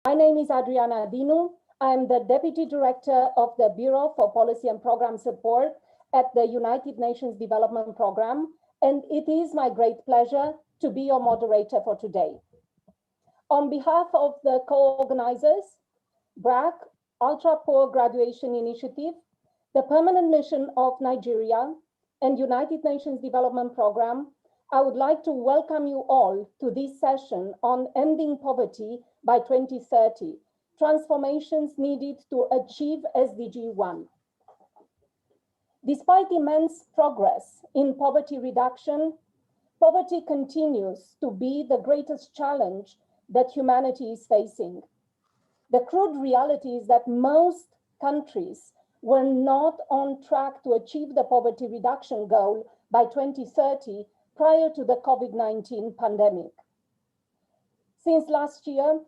My name is Adriana Dinu. I'm the Deputy Director of the Bureau for Policy and Program Support at the United Nations Development Program, and it is my great pleasure to be your moderator for today. On behalf of the co-organizers, BRAC, Ultra Poor Graduation Initiative, the Permanent Mission of Nigeria, and United Nations Development Program, I would like to welcome you all to this session on ending poverty by 2030, transformations needed to achieve SDG-1. Despite immense progress in poverty reduction, poverty continues to be the greatest challenge that humanity is facing. The crude reality is that most countries were not on track to achieve the poverty reduction goal by 2030 prior to the COVID-19 pandemic. Since last year,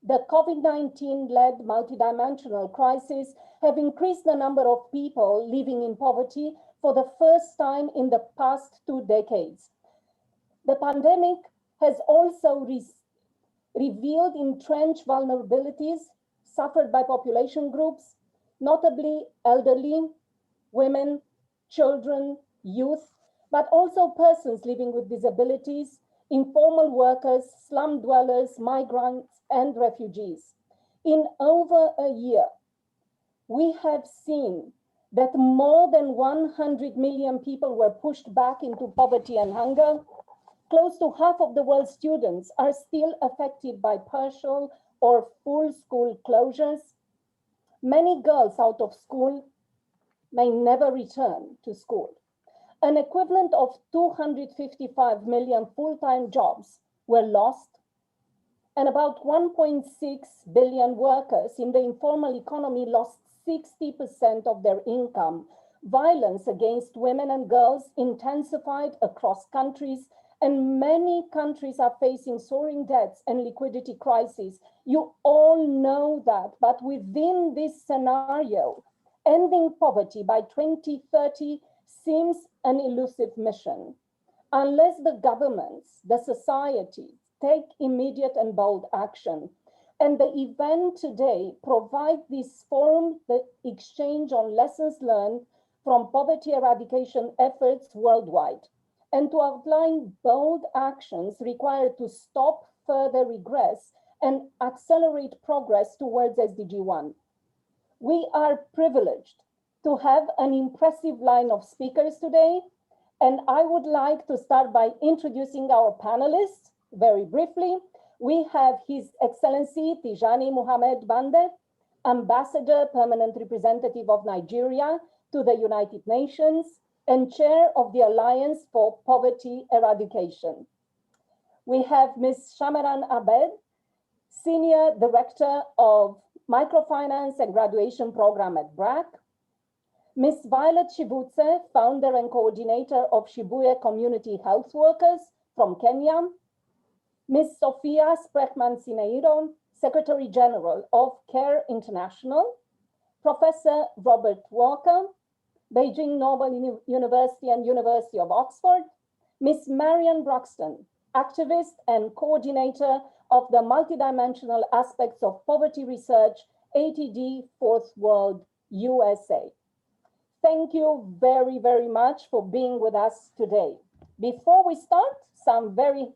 the COVID-19-led multidimensional crisis have increased the number of people living in poverty for the first time in the past 2 decades. The pandemic has also revealed entrenched vulnerabilities suffered by population groups, notably elderly, women, children, youth, but also persons living with disabilities, informal workers, slum dwellers, migrants, and refugees. In over a year, we have seen that more than 100 million people were pushed back into poverty and hunger. Close to half of the world's students are still affected by partial or full school closures. Many girls out of school may never return to school. An equivalent of 255 million full-time jobs were lost, and about 1.6 billion workers in the informal economy lost 60% of their income. Violence against women and girls intensified across countries, and many countries are facing soaring debts and liquidity crises. You all know that, but within this scenario, ending poverty by 2030 seems an elusive mission. Unless the governments, the society, take immediate and bold action. And the event today provides this forum, the exchange on lessons learned from poverty eradication efforts worldwide, and to outline bold actions required to stop further regress and accelerate progress towards SDG-1. We are privileged to have an impressive line of speakers today, and I would like to start by introducing our panelists very briefly. We have His Excellency Tijani Muhammad Bande, Ambassador, Permanent Representative of Nigeria to the United Nations, and Chair of the Alliance for Poverty Eradication. We have Ms. Shamaran Abed, Senior Director of Microfinance and Graduation Program at BRAC. Ms. Violet Shivutse, Founder and Coordinator of Shibuya Community Health Workers from Kenya. Ms. Sophia Sprechman Sineiro, Secretary General of CARE International. Professor Robert Walker, Beijing Normal University and University of Oxford. Ms. Marian Broxton, activist and coordinator of the multidimensional aspects of poverty research, ATD Fourth World, USA. Thank you very, very much for being with us today. Before we start, some very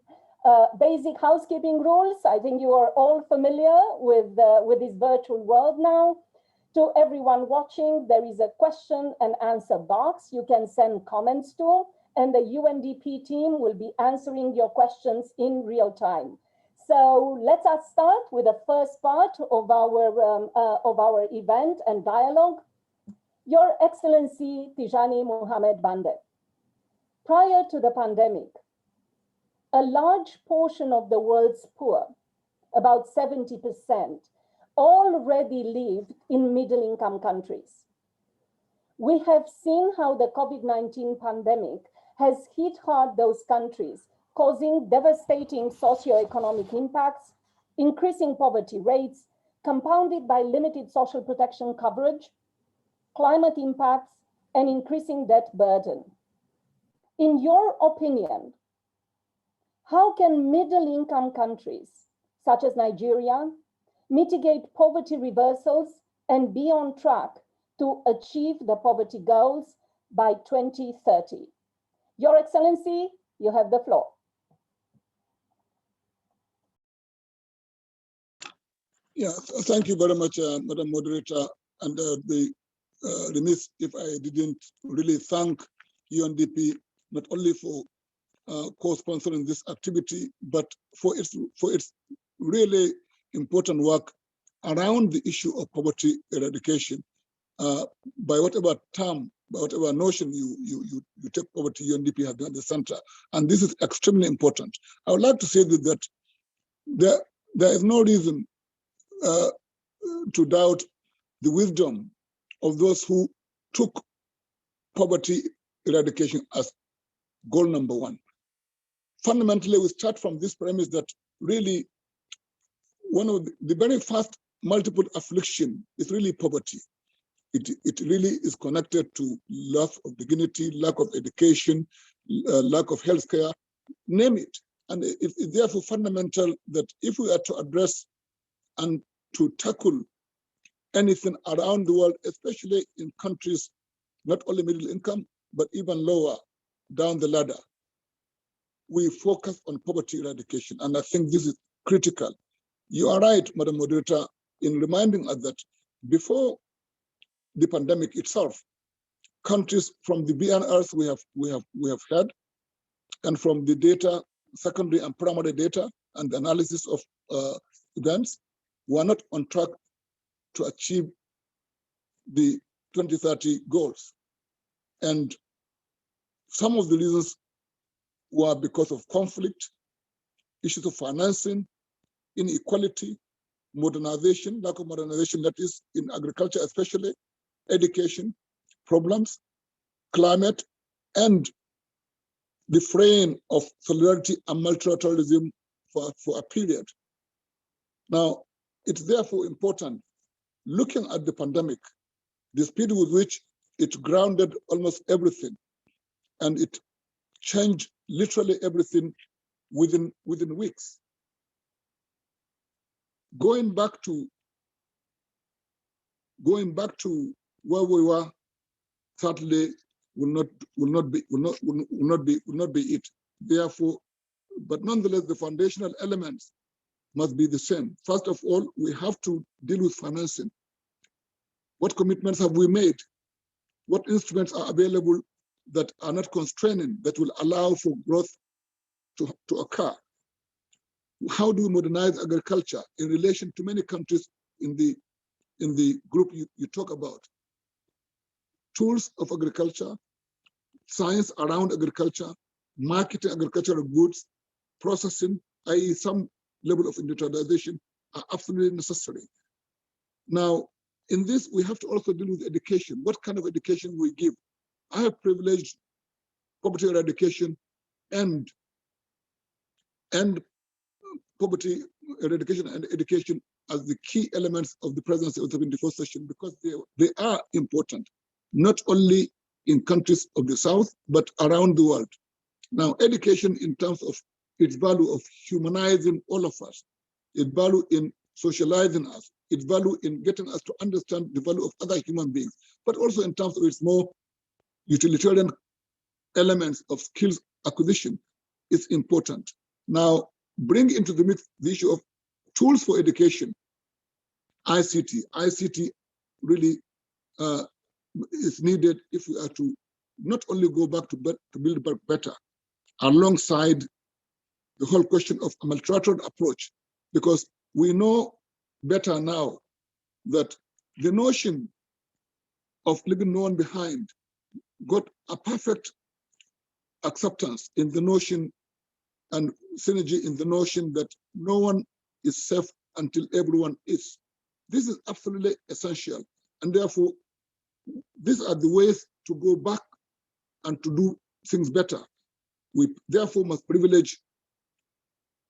basic housekeeping rules. I think you are all familiar with this virtual world now. To everyone watching, there is a question and answer box you can send comments to, and the UNDP team will be answering your questions in real time. So let us start with the first part of our event and dialogue. Your Excellency Tijani Muhammad Bande, prior to the pandemic, a large portion of the world's poor, about 70%, already lived in middle-income countries. We have seen how the COVID-19 pandemic has hit hard those countries, causing devastating socioeconomic impacts, increasing poverty rates, compounded by limited social protection coverage, climate impacts, and increasing debt burden. In your opinion, how can middle-income countries, such as Nigeria, mitigate poverty reversals, and be on track to achieve the poverty goals by 2030. Your Excellency, you have the floor. Yeah, thank you very much, Madam Moderator. And the remiss if I didn't really thank UNDP not only for co-sponsoring this activity, but for its really important work around the issue of poverty eradication. By whatever term, by whatever notion you take poverty, UNDP has been at the center, and this is extremely important. I would like to say that there is no reason to doubt the wisdom of those who took poverty eradication as goal number one. Fundamentally, we start from this premise that really one of the very first multiple affliction is really poverty. It really is connected to loss of dignity, lack of education, lack of healthcare, name it. And it's therefore fundamental that if we are to address and to tackle anything around the world, especially in countries not only middle income, but even lower down the ladder, we focus on poverty eradication. And I think this is critical. You are right, Madam Moderator, in reminding us that before the pandemic itself, countries from the BNRs we have had, and from the data, secondary and primary data, and the analysis of events, were not on track to achieve the 2030 goals. And some of the reasons were because of conflict, issues of financing, inequality, modernization, lack of modernization, that is in agriculture especially, education, problems, climate, and the fraying of solidarity and multilateralism for a period. Now, it's therefore important, looking at the pandemic, the speed with which it grounded almost everything, and it changed literally everything within weeks. Going back to where we were, certainly will not be it. Therefore, but nonetheless, the foundational elements must be the same. First of all, we have to deal with financing. What commitments have we made? What instruments are available that are not constraining, that will allow for growth to occur? How do we modernize agriculture in relation to many countries in the group you talk about? Tools of agriculture, science around agriculture, marketing agricultural goods, processing, i.e. some level of industrialization, are absolutely necessary. Now, in this, we have to also deal with education. What kind of education we give? I have privileged poverty eradication and poverty eradication and education as the key elements of the presidency of the 24th session, because they are important, not only in countries of the South, but around the world. Now, education in terms of its value of humanizing all of us, its value in socializing us, its value in getting us to understand the value of other human beings, but also in terms of its more utilitarian elements of skills acquisition is important. Now, bring into the mix the issue of tools for education, ICT. ICT really is needed if we are to not only go back to build back better, alongside the whole question of a multilateral approach, because we know better now that the notion of leaving no one behind got a perfect acceptance in the notion and synergy in the notion that no one is safe until everyone is. This is absolutely essential. And therefore, these are the ways to go back and to do things better. We therefore must privilege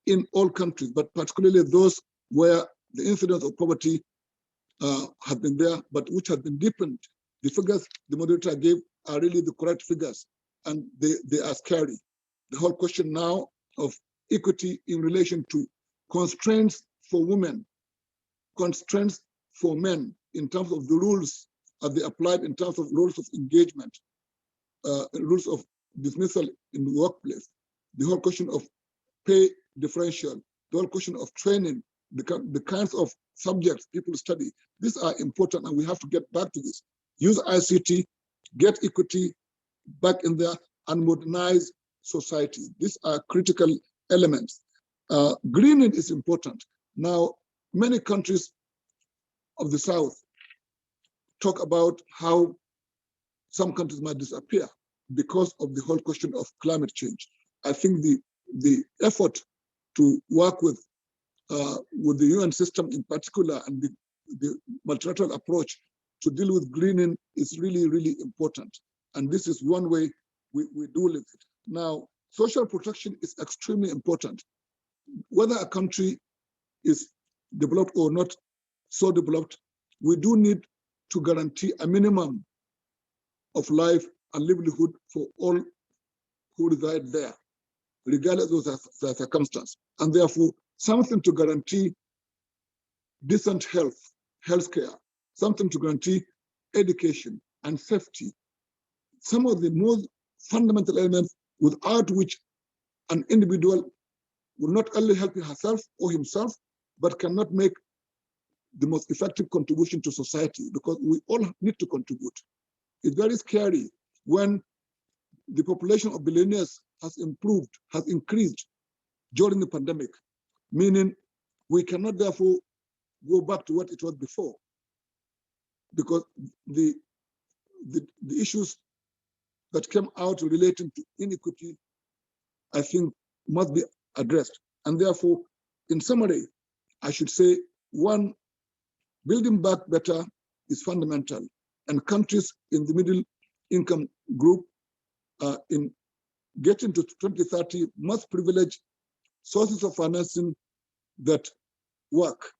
in all countries, but particularly those where the incidence of poverty has been there, but which has been deepened. The figures the moderator gave are really the correct figures, and they are scary. The whole question now of equity in relation to constraints for women constraints for men in terms of the rules as they applied in terms of rules of engagement, rules of dismissal in the workplace, the whole question of pay differential, the whole question of training, the kinds of subjects people study. These are important, and we have to get back to this. Use ICT, get equity back in there, and modernize society. These are critical elements. Greening is important. Now, many countries of the South talk about how some countries might disappear because of the whole question of climate change. I think the effort to work with the UN system in particular and the multilateral approach to deal with greening is really, really important. And this is one way we deal with it. Now, social protection is extremely important. Whether a country is developed or not so developed, we do need to guarantee a minimum of life and livelihood for all who reside there, regardless of the circumstance. And therefore, something to guarantee decent healthcare, something to guarantee education and safety. Some of the most fundamental elements without which an individual will not only help herself or himself, but cannot make the most effective contribution to society, because we all need to contribute. It's very scary when the population of billionaires has increased during the pandemic, meaning we cannot therefore go back to what it was before, because the issues that came out relating to inequity, I think, must be addressed. And therefore, in summary, I should say, one, building back better is fundamental, and countries in the middle income group in getting to 2030 must privilege sources of financing that work,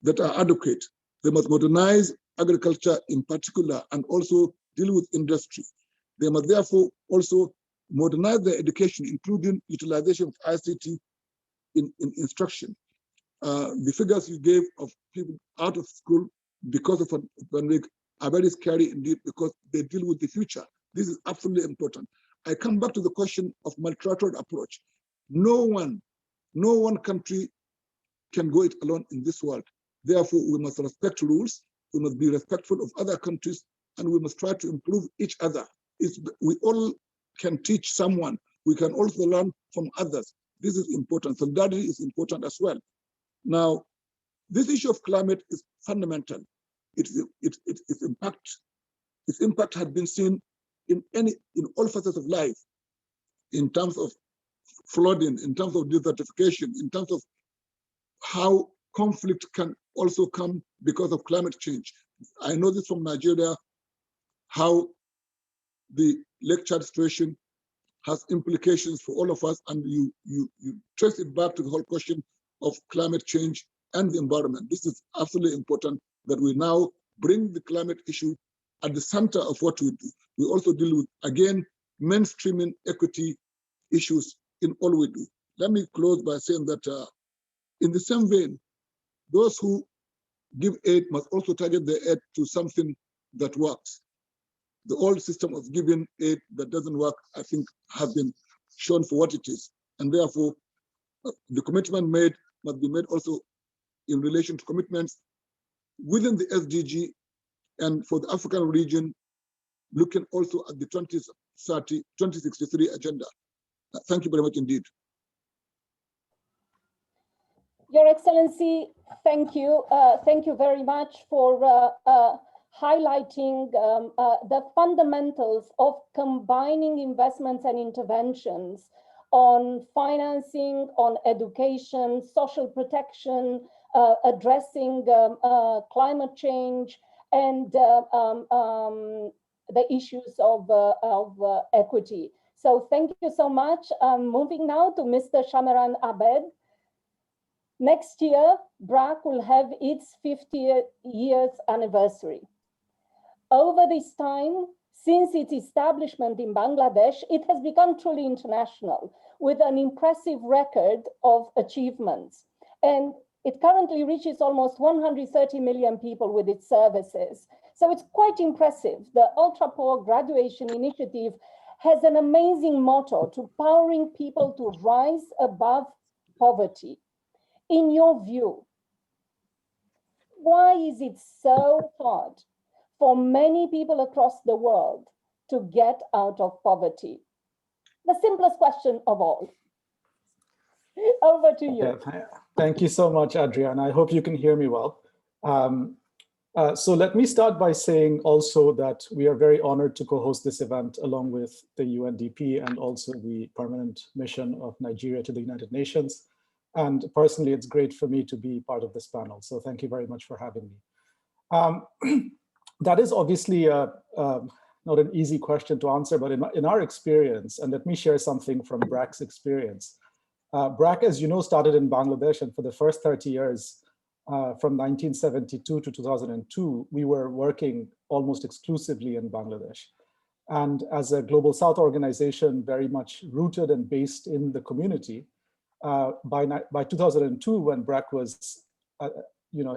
that are adequate. They must modernize agriculture in particular and also deal with industry. They must therefore also modernize their education, including utilization of ICT in instruction. The figures you gave of people out of school because of a pandemic are very scary indeed, because they deal with the future. This is absolutely important. I come back to the question of multilateral approach. No one country can go it alone in this world. Therefore, we must respect rules, we must be respectful of other countries, and we must try to improve each other. We all can teach someone. We can also learn from others. This is important. Solidarity is important as well. Now, this issue of climate is fundamental. Its impact has been seen in all facets of life, in terms of flooding, in terms of desertification, in terms of how conflict can also come because of climate change. I know this from Nigeria, how the Lake Chad situation has implications for all of us, and you trace it back to the whole question of climate change and the environment. This is absolutely important that we now bring the climate issue at the center of what we do. We also deal with, again, mainstreaming equity issues in all we do. Let me close by saying that in the same vein, those who give aid must also target their aid to something that works. The old system of giving aid that doesn't work, I think, has been shown for what it is. And therefore, the commitment made must be made also in relation to commitments within the SDG and for the African region, looking also at the 2063 agenda. Thank you very much indeed. Your Excellency, thank you. Thank you very much for highlighting the fundamentals of combining investments and interventions on financing, on education, social protection, addressing climate change, and the issues of equity. So thank you so much. Moving now to Mr. Shamaran Abed. Next year, BRAC will have its 50th years anniversary. Over this time, since its establishment in Bangladesh, it has become truly international with an impressive record of achievements. And It currently reaches almost 130 million people with its services. So it's quite impressive. The Ultra Poor Graduation Initiative has an amazing motto to powering people to rise above poverty. In your view, why is it so hard for many people across the world to get out of poverty? The simplest question of all. Over to you. Yeah, thank you so much, Adrian. I hope you can hear me well. So let me start by saying also that we are very honored to co-host this event along with the UNDP and also the Permanent Mission of Nigeria to the United Nations. And personally, it's great for me to be part of this panel. So thank you very much for having me. That is obviously not an easy question to answer, but in our experience, and let me share something from BRAC's experience. BRAC, as you know, started in Bangladesh, and for the first 30 years, from 1972 to 2002, we were working almost exclusively in Bangladesh. And as a Global South organization, very much rooted and based in the community, by 2002, when BRAC was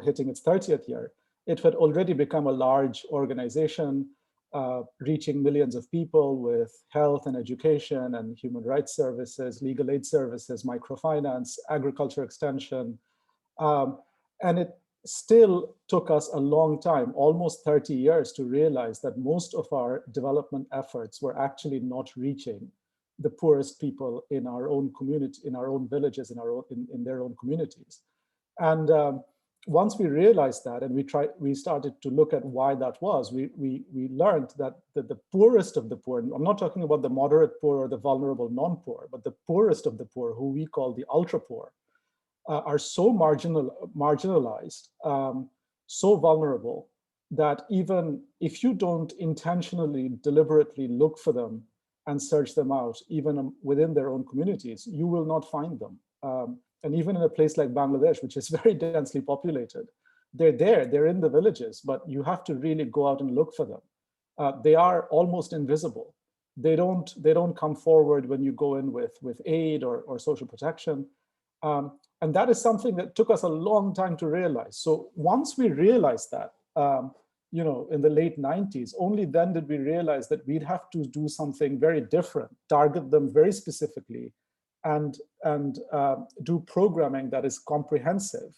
hitting its 30th year, it had already become a large organization, reaching millions of people with health and education and human rights services, legal aid services, microfinance, agriculture extension. And it still took us a long time, almost 30 years, to realize that most of our development efforts were actually not reaching the poorest people in our own community, in our own villages, in their own communities. And once we realized that, and we started to look at why that was, we learned that the poorest of the poor, I'm not talking about the moderate poor or the vulnerable non-poor, but the poorest of the poor, who we call the ultra poor, are so marginalized, so vulnerable, that even if you don't intentionally, deliberately look for them and search them out, even within their own communities, you will not find them. And even in a place like Bangladesh, which is very densely populated, they're in the villages, but you have to really go out and look for them. They are almost invisible. They don't come forward when you go in with aid or social protection. And that is something that took us a long time to realize. So once we realized that, in the late 90s, only then did we realize that we'd have to do something very different, target them very specifically, and do programming that is comprehensive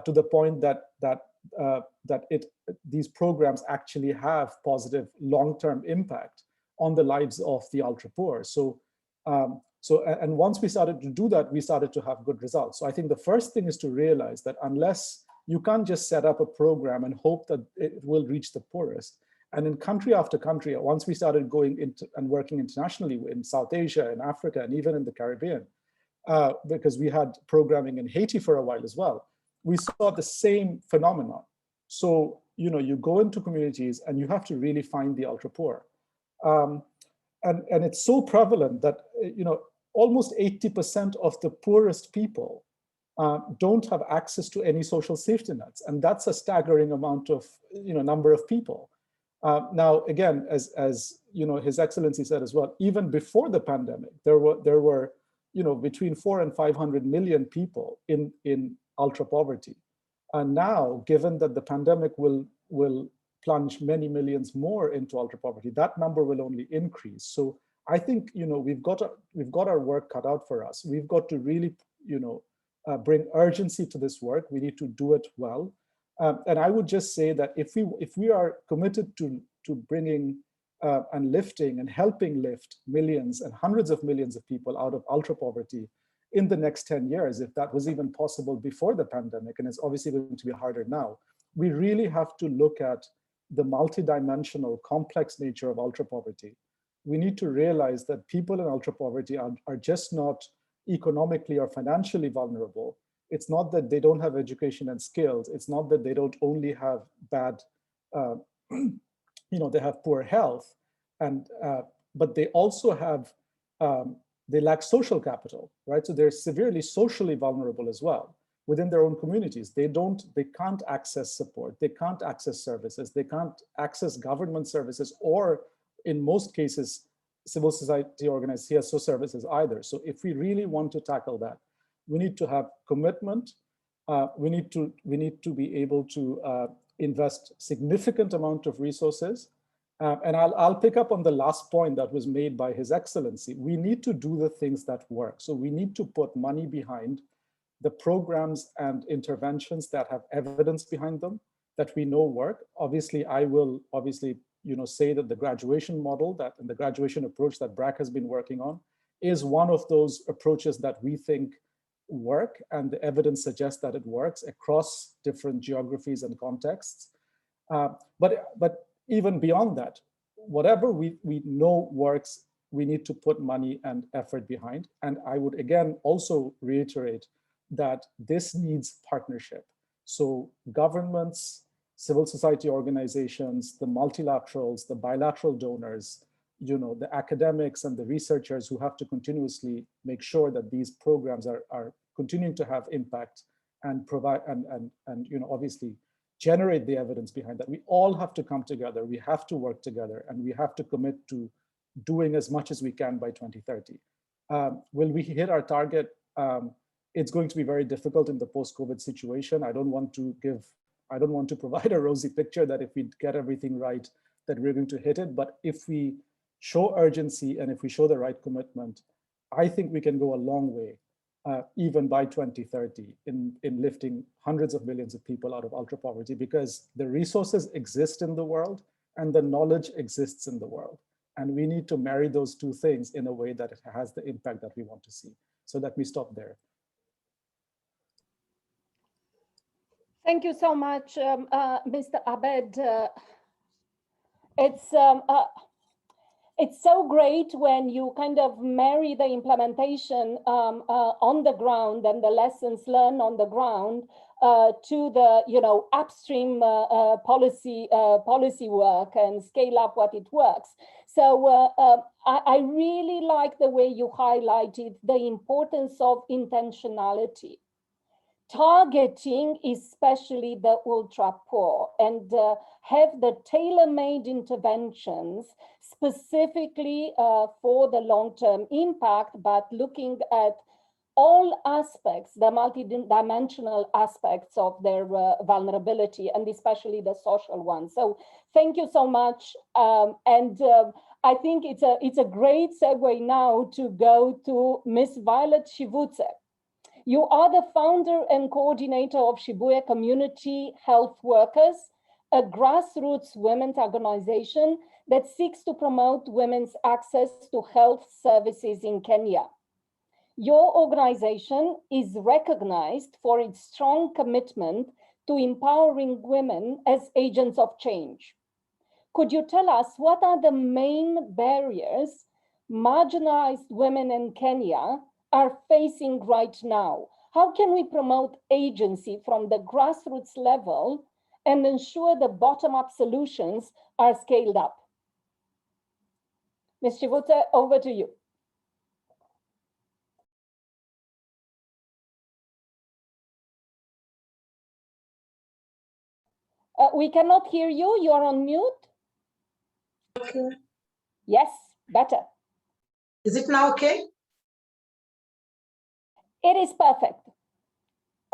to the point that these programs actually have positive long-term impact on the lives of the ultra poor. And once we started to do that, we started to have good results. So I think the first thing is to realize that unless you can't just set up a program and hope that it will reach the poorest. And in country after country, once we started going into and working internationally in South Asia, in Africa, and even in the Caribbean, because we had programming in Haiti for a while as well, we saw the same phenomenon. So, you go into communities and you have to really find the ultra poor. And it's so prevalent that, almost 80% of the poorest people don't have access to any social safety nets. And that's a staggering amount of, number of people. Now, again, as His Excellency said as well, even before the pandemic, there were between 400 and 500 million people in ultra poverty. And now, given that the pandemic will plunge many millions more into ultra poverty, that number will only increase. So I think we've got our work cut out for us. We've got to really bring urgency to this work. We need to do it well. And I would just say that if we are committed to bringing and lifting and helping lift millions and hundreds of millions of people out of ultra poverty in the next 10 years, if that was even possible before the pandemic, and it's obviously going to be harder now, we really have to look at the multidimensional, complex nature of ultra poverty. We need to realize that people in ultra poverty are just not economically or financially vulnerable. It's not that they don't have education and skills. It's not that they don't only have bad, they have poor health, but they also have, they lack social capital, right? So they're severely socially vulnerable as well within their own communities. They can't access support. They can't access services. They can't access government services, or in most cases, civil society organized CSO services either. So if we really want to tackle that, we need to have commitment we need to be able to invest significant amount of resources. And I'll pick up on the last point that was made by His Excellency. We need to do the things that work. So we need to put money behind the programs and interventions that have evidence behind them, that we know work. Obviously, I will say that the graduation model and the graduation approach that BRAC has been working on is one of those approaches that we think work, and the evidence suggests that it works across different geographies and contexts. But even beyond that, whatever we know works, we need to put money and effort behind. And I would again also reiterate that this needs partnership. So governments, civil society organizations, the multilaterals, the bilateral donors, the academics and the researchers who have to continuously make sure that these programs are continuing to have impact and provide and obviously generate the evidence behind that. We all have to come together. We have to work together, and we have to commit to doing as much as we can by 2030. Will we hit our target? It's going to be very difficult in the post-COVID situation. I don't want to provide a rosy picture that if we get everything right, that we're going to hit it. But if we show urgency and if we show the right commitment, I think we can go a long way, even by 2030, in lifting hundreds of millions of people out of ultra poverty, because the resources exist in the world and the knowledge exists in the world. And we need to marry those two things in a way that it has the impact that we want to see. So let me stop there. Thank you so much, Mr. Abed. It's so great when you kind of marry the implementation on the ground and the lessons learned on the ground to the upstream policy work and scale up what it works. So I really like the way you highlighted the importance of intentionality. Targeting especially the ultra poor and have the tailor-made interventions specifically for the long-term impact, but looking at all aspects, the multidimensional aspects of their vulnerability, and especially the social ones. So thank you so much. I think it's a great segue now to go to Ms. Violet Shivutse. You are the founder and coordinator of Shibuya Community Health Workers, a grassroots women's organization that seeks to promote women's access to health services in Kenya. Your organization is recognized for its strong commitment to empowering women as agents of change. Could you tell us what are the main barriers marginalized women in Kenya are facing right now? How can we promote agency from the grassroots level and ensure the bottom-up solutions are scaled up? Ms. Shivutse, over to you. We cannot hear you. You are on mute. Okay. Yes, better. Is it now okay? It is perfect.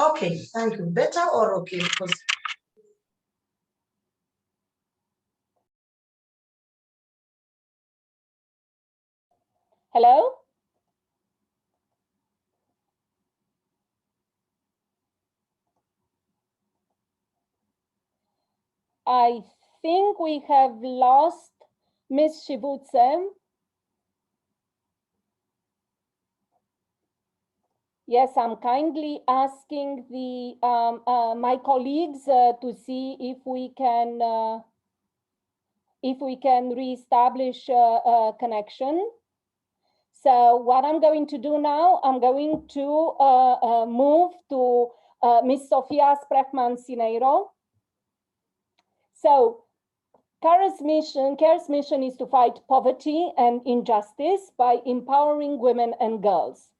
Okay, thank you. Better or okay? Because hello? I think we have lost Ms. Shivutse. Yes, I'm kindly asking the my colleagues to see if we can reestablish a connection. So what I'm going to do now, I'm going to move to Ms. Sofia Sprechman-Sineiro. So CARE's mission is to fight poverty and injustice by empowering women and girls.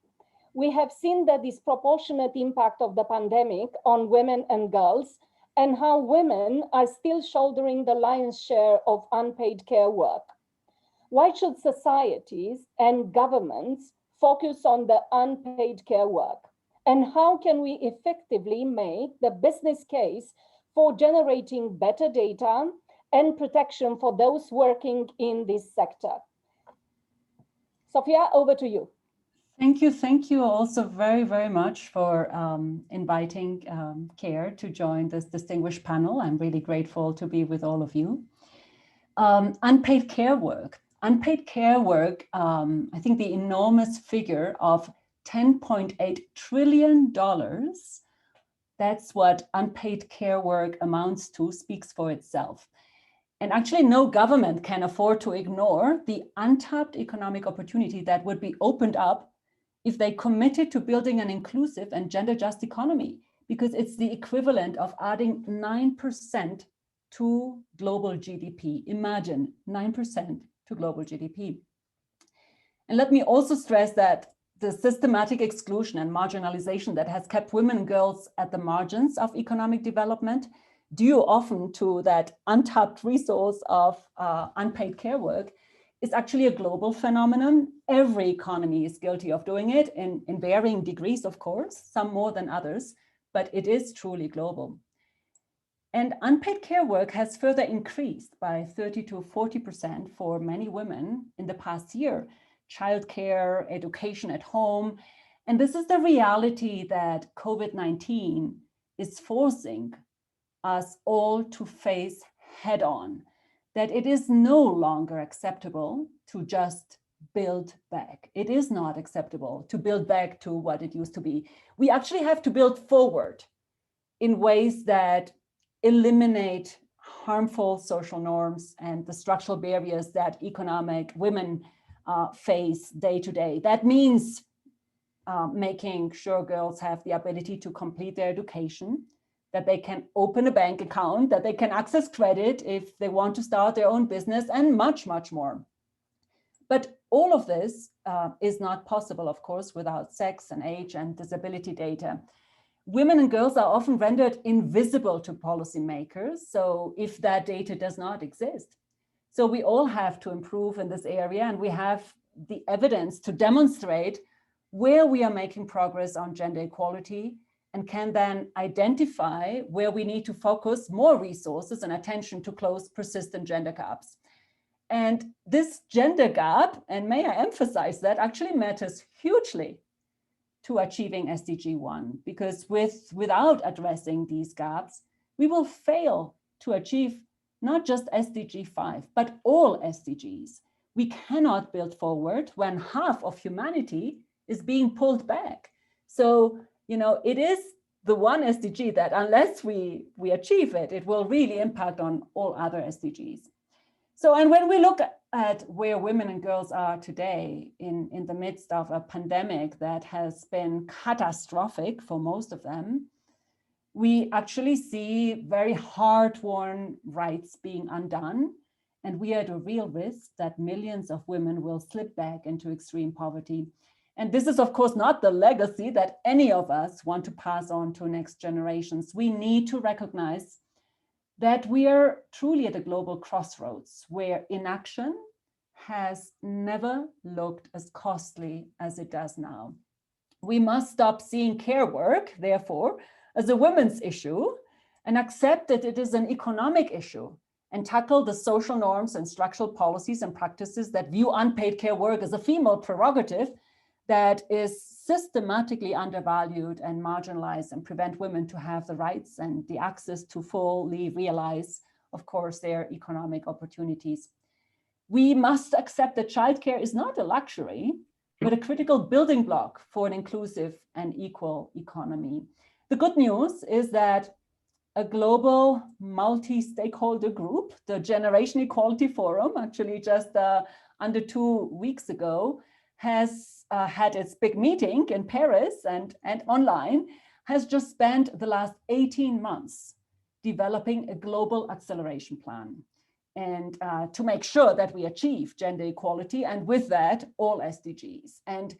We have seen the disproportionate impact of the pandemic on women and girls and how women are still shouldering the lion's share of unpaid care work. Why should societies and governments focus on the unpaid care work? And how can we effectively make the business case for generating better data and protection for those working in this sector? Sophia, over to you. Thank you also very, very much for inviting CARE to join this distinguished panel. I'm really grateful to be with all of you. Unpaid care work. Unpaid care work, I think the enormous figure of $10.8 trillion, that's what unpaid care work amounts to, speaks for itself. And actually no government can afford to ignore the untapped economic opportunity that would be opened up if they committed to building an inclusive and gender-just economy, because it's the equivalent of adding 9% to global GDP. Imagine 9% to global GDP. And let me also stress that the systematic exclusion and marginalization that has kept women and girls at the margins of economic development, due often to that untapped resource of unpaid care work, is actually a global phenomenon. Every economy is guilty of doing it in varying degrees, of course, some more than others, but it is truly global. And unpaid care work has further increased by 30 to 40% for many women in the past year. Childcare, education at home. And this is the reality that COVID-19 is forcing us all to face head on, that it is no longer acceptable to just build back. It is not acceptable to build back to what it used to be. We actually have to build forward in ways that eliminate harmful social norms and the structural barriers that women face day to day. That means making sure girls have the ability to complete their education, that they can open a bank account, that they can access credit if they want to start their own business, and much, much more. But all of this is not possible, of course, without sex and age and disability data. Women and girls are often rendered invisible to policymakers, so if that data does not exist. So we all have to improve in this area, and we have the evidence to demonstrate where we are making progress on gender equality, and can then identify where we need to focus more resources and attention to close persistent gender gaps. And this gender gap, and may I emphasize that, actually matters hugely to achieving SDG-1, because without addressing these gaps, we will fail to achieve not just SDG-5, but all SDGs. We cannot build forward when half of humanity is being pulled back. So, you know, it is the one SDG that unless we achieve it, it will really impact on all other SDGs. So, and when we look at where women and girls are today in the midst of a pandemic that has been catastrophic for most of them, we actually see very hard-won rights being undone. And we are at a real risk that millions of women will slip back into extreme poverty. And this is, of course, not the legacy that any of us want to pass on to next generations. We need to recognize that we are truly at a global crossroads where inaction has never looked as costly as it does now. We must stop seeing care work, therefore, as a women's issue and accept that it is an economic issue, and tackle the social norms and structural policies and practices that view unpaid care work as a female prerogative that is systematically undervalued and marginalized, and prevent women to have the rights and the access to fully realize, of course, their economic opportunities. We must accept that childcare is not a luxury, but a critical building block for an inclusive and equal economy. The good news is that a global multi-stakeholder group, the Generation Equality Forum, actually just under 2 weeks ago, has had its big meeting in Paris and online, has just spent the last 18 months developing a global acceleration plan, and to make sure that we achieve gender equality, and with that, all SDGs. And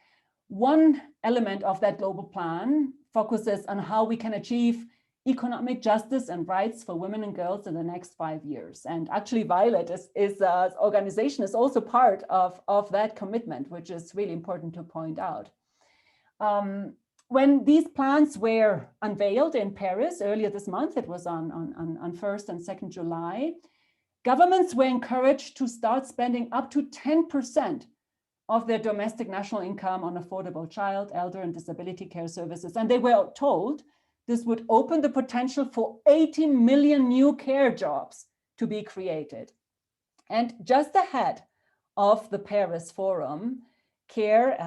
one element of that global plan focuses on how we can achieve economic justice and rights for women and girls in the next 5 years. And actually Violet organization is also part of that commitment, which is really important to point out. when these plans were unveiled in Paris earlier this month, it was on 1st and 2nd July, governments were encouraged to start spending up to 10% of their domestic national income on affordable child, elder, and disability care services. And they were told this would open the potential for 80 million new care jobs to be created. And just ahead of the Paris Forum, CARE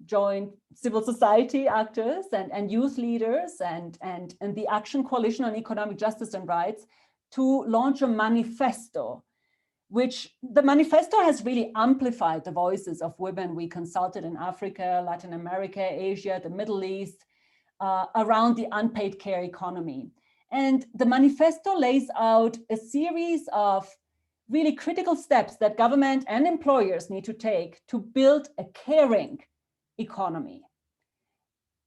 joined civil society actors and youth leaders and the Action Coalition on Economic Justice and Rights to launch a manifesto, which the manifesto has really amplified the voices of women we consulted in Africa, Latin America, Asia, the Middle East, around the unpaid care economy. And the manifesto lays out a series of really critical steps that government and employers need to take to build a caring economy.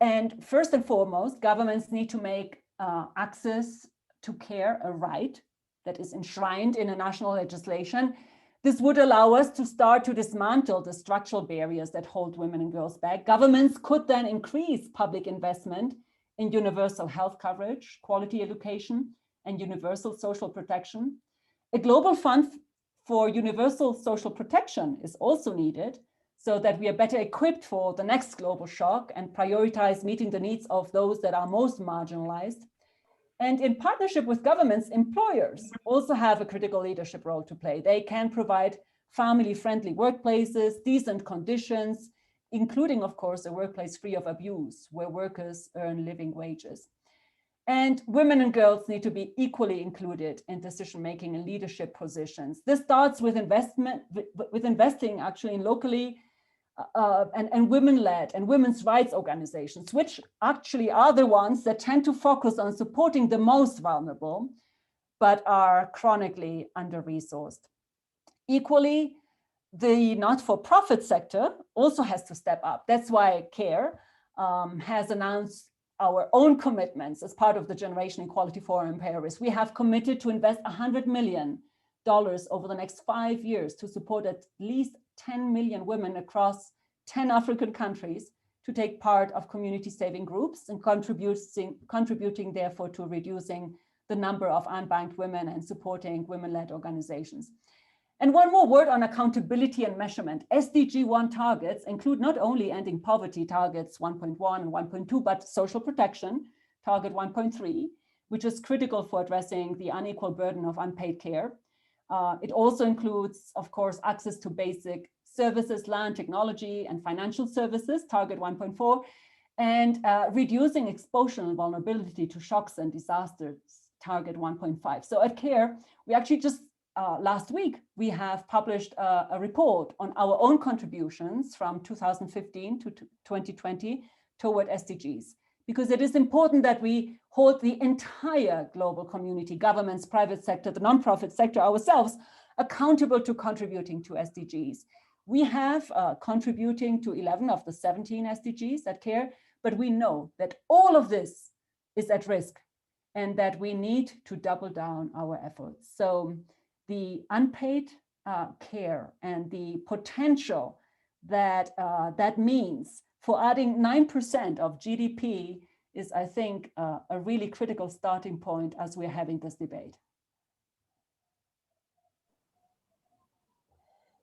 And first and foremost, governments need to make access to care a right that is enshrined in a national legislation. This would allow us to start to dismantle the structural barriers that hold women and girls back. Governments could then increase public investment in universal health coverage, quality education, and universal social protection. A global fund for universal social protection is also needed so that we are better equipped for the next global shock and prioritize meeting the needs of those that are most marginalized. And in partnership with governments, employers also have a critical leadership role to play. They can provide family-friendly workplaces, decent conditions, including, of course, a workplace free of abuse where workers earn living wages. And women and girls need to be equally included in decision-making and leadership positions. This starts with investing actually in locally and women-led and women's rights organizations, which actually are the ones that tend to focus on supporting the most vulnerable, but are chronically under-resourced. Equally, the not-for-profit sector also has to step up. That's why CARE has announced our own commitments as part of the Generation Equality Forum in Paris. We have committed to invest $100 million over the next 5 years to support at least 10 million women across 10 African countries to take part of community saving groups and contributing therefore to reducing the number of unbanked women and supporting women-led organizations. And one more word on accountability and measurement. Sdg-1 targets include not only ending poverty targets 1.1 and 1.2, but social protection, target 1.3, which is critical for addressing the unequal burden of unpaid care. It also includes, of course, access to basic services, land, technology, and financial services, target 1.4, and reducing exposure and vulnerability to shocks and disasters, target 1.5. So at CARE, we actually just last week, we have published a report on our own contributions from 2015 to 2020 toward SDGs, because it is important that we hold the entire global community, governments, private sector, the nonprofit sector, ourselves, accountable to contributing to SDGs. We have contributing to 11 of the 17 SDGs at CARE, but we know that all of this is at risk and that we need to double down our efforts. So the unpaid care and the potential that that means for adding 9% of GDP is, I think, a really critical starting point as we're having this debate.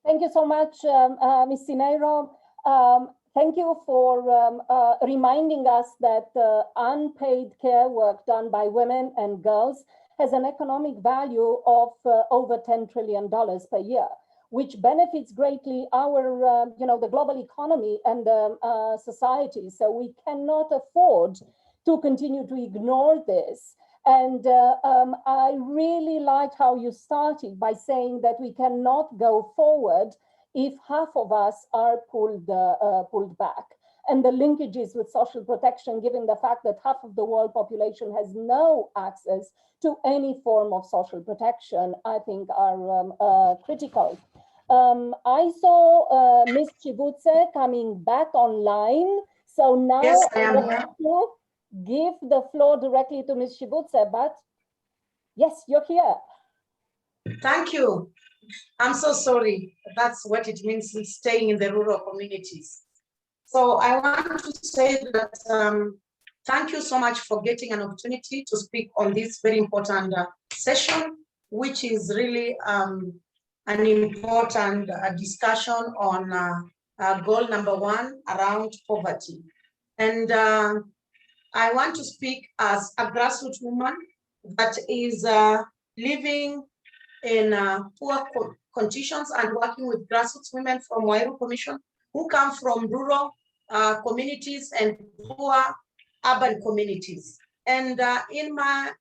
Thank you so much, Ms. Cineiro. Thank you for reminding us that unpaid care work done by women and girls has an economic value of over $10 trillion per year, which benefits greatly our, the global economy and society. So we cannot afford to continue to ignore this. And I really liked how you started by saying that we cannot go forward if half of us are pulled back. And the linkages with social protection, given the fact that half of the world population has no access to any form of social protection, I think are critical. I saw Ms. Chibutse coming back online. So now Yes, I am here. Give the floor directly to Ms. Chibutse, but yes, you're here. Thank you. I'm so sorry. That's what it means staying in the rural communities. So I want to say that thank you so much for getting an opportunity to speak on this very important session, which is really an important discussion on goal number 1 around poverty. And I want to speak as a grassroots woman that is living in poor conditions and working with grassroots women from Wairu Commission who come from rural communities and poor urban communities. And in my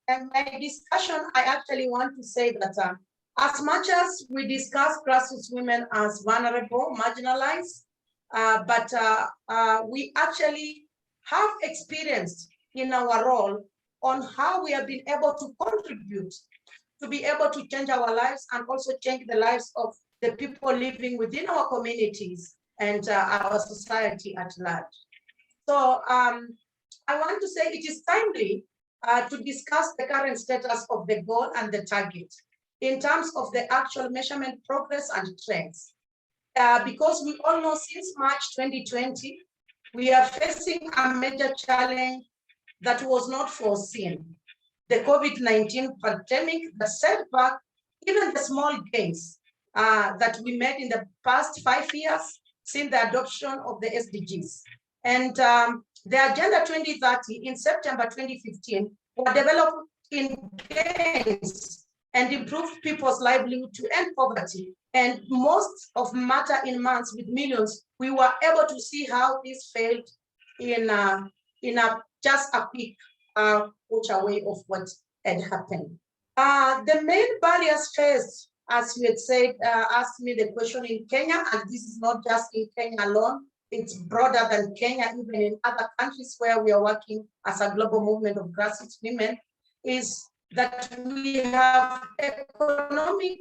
discussion, I actually want to say that as much as we discuss grassroots women as vulnerable, marginalized, but we actually have experienced in our role on how we have been able to contribute to be able to change our lives and also change the lives of the people living within our communities and our society at large. So I want to say it is timely to discuss the current status of the goal and the target in terms of the actual measurement progress and trends. Because we all know since March 2020, we are facing a major challenge that was not foreseen. The COVID-19 pandemic that set back even the small gains that we made in the past 5 years since the adoption of the SDGs. And the Agenda 2030 in September 2015 were developed in gains and improved people's livelihood to end poverty. And most of matter in months with millions, we were able to see how this failed in just a quick away of what had happened. The main barriers faced, as you had said, asked me the question in Kenya, and this is not just in Kenya alone, it's broader than Kenya, even in other countries where we are working as a global movement of grassroots women, is that we have economic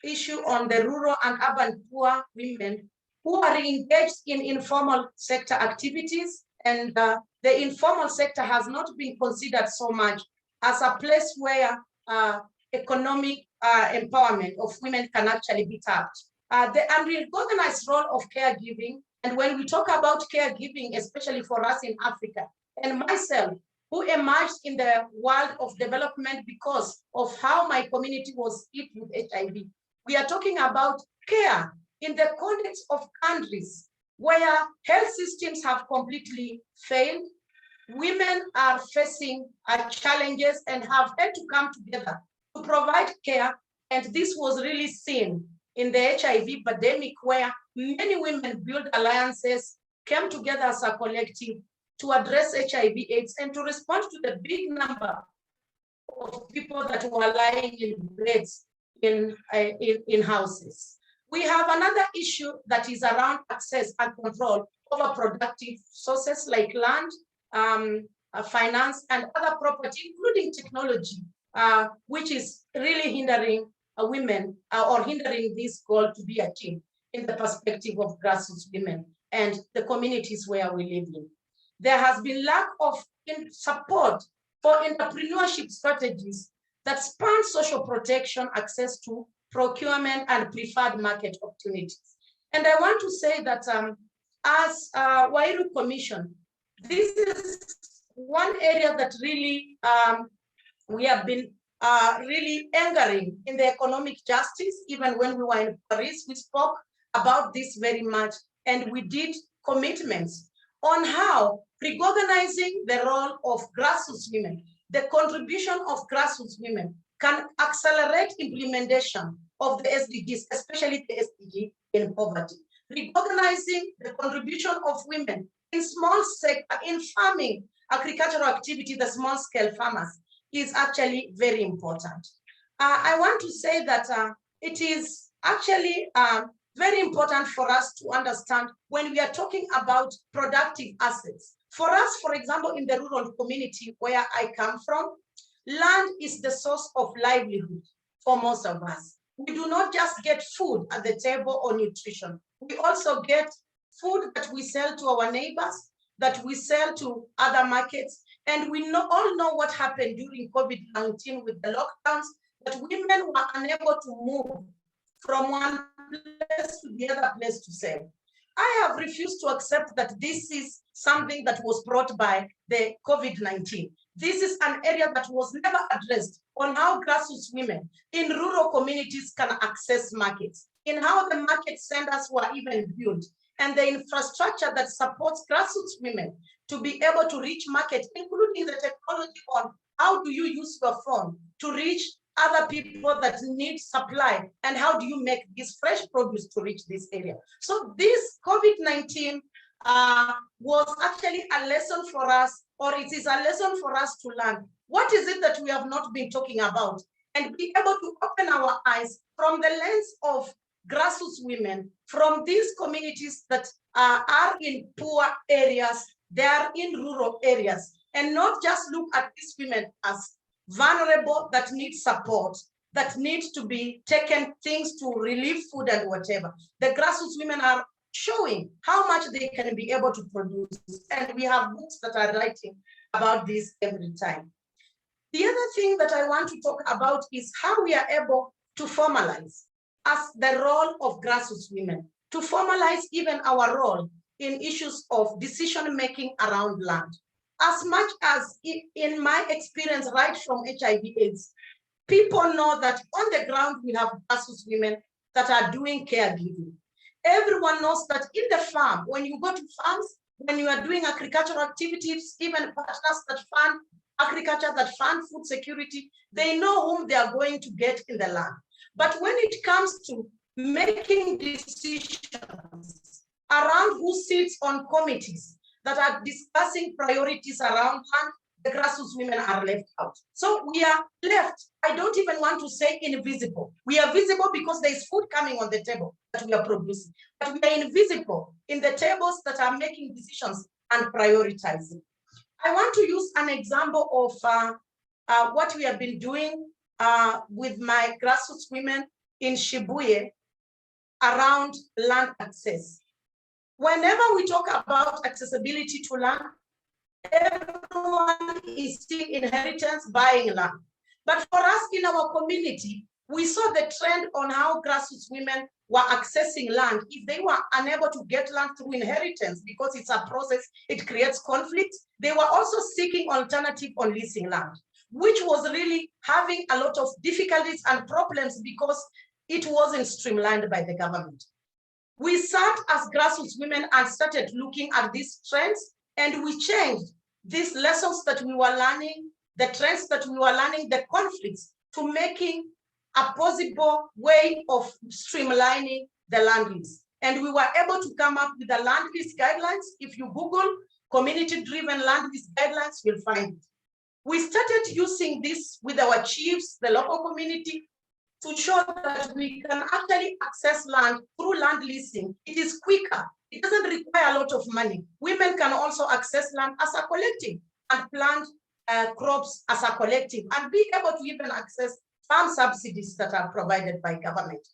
issue on the rural and urban poor women who are engaged in informal sector activities, and the informal sector has not been considered so much as a place where economic empowerment of women can actually be tapped. The unrecognized role of caregiving, and when we talk about caregiving, especially for us in Africa, and myself, who emerged in the world of development because of how my community was hit with HIV, we are talking about care in the context of countries where health systems have completely failed. Women are facing challenges and have had to come together to provide care. And this was really seen in the HIV pandemic, where many women built alliances, came together as a collective to address HIV/AIDS and to respond to the big number of people that were lying in beds in houses. We have another issue that is around access and control over productive sources like land, finance, and other property, including technology, which is really hindering women or hindering this goal to be achieved in the perspective of grassroots women and the communities where we live in. There has been lack of support for entrepreneurship strategies that span social protection, access to procurement, and preferred market opportunities. And I want to say that as Wairu Commission, this is one area that really we have been really angering in the economic justice. Even when we were in Paris, we spoke about this very much, and we did commitments on how recognizing the role of grassroots women, the contribution of grassroots women can accelerate implementation of the SDGs, especially the SDG in poverty. Recognizing the contribution of women in small sector, in farming, agricultural activity, the small scale farmers, is actually very important. I want to say that it is actually very important for us to understand when we are talking about productive assets. For us, for example, in the rural community where I come from, land is the source of livelihood for most of us. We do not just get food at the table or nutrition. We also get food that we sell to our neighbors, that we sell to other markets. And we all know what happened during COVID-19 with the lockdowns, that women were unable to move from one place to the other place to sell. I have refused to accept that this is something that was brought by the COVID-19. This is an area that was never addressed on how grassroots women in rural communities can access markets, in how the market centers were even built, and the infrastructure that supports grassroots women to be able to reach market, including the technology on how do you use your phone to reach other people that need supply, and how do you make this fresh produce to reach this area. So this COVID-19 was actually a lesson for us, or it is a lesson for us to learn. What is it that we have not been talking about? And be able to open our eyes from the lens of grassroots women, from these communities that are in poor areas, they are in rural areas, and not just look at these women as vulnerable that need support, that need to be taken things to relieve food and whatever. The grassroots women are showing how much they can be able to produce. And we have books that are writing about this every time. The other thing that I want to talk about is how we are able to formalize as the role of grassroots women, to formalize even our role in issues of decision-making around land. As much as in my experience, right from HIV/AIDS, people know that on the ground we have grassroots women that are doing caregiving. Everyone knows that in the farm, when you go to farms, when you are doing agricultural activities, even partners that fund agriculture, that fund food security, they know whom they are going to get in the land. But when it comes to making decisions around who sits on committees that are discussing priorities around land, the grassroots women are left out. So we are left, I don't even want to say invisible. We are visible because there is food coming on the table that we are producing, but we are invisible in the tables that are making decisions and prioritizing. I want to use an example of what we have been doing with my grassroots women in Shibuya around land access. Whenever we talk about accessibility to land, everyone is seeing inheritance, buying land. But for us in our community, we saw the trend on how grassroots women were accessing land. If they were unable to get land through inheritance, because it's a process, it creates conflict, they were also seeking alternative on leasing land, which was really having a lot of difficulties and problems because it wasn't streamlined by the government. We sat as grassroots women and started looking at these trends, and we changed these lessons that we were learning, the trends that we were learning, the conflicts, to making a possible way of streamlining the land lease. And we were able to come up with the land lease guidelines. If you Google community-driven land lease guidelines, you'll find it. We started using this with our chiefs, the local community, to show that we can actually access land through land leasing. It is quicker. It doesn't require a lot of money. Women can also access land as a collective and plant crops as a collective and be able to even access farm subsidies that are provided by government.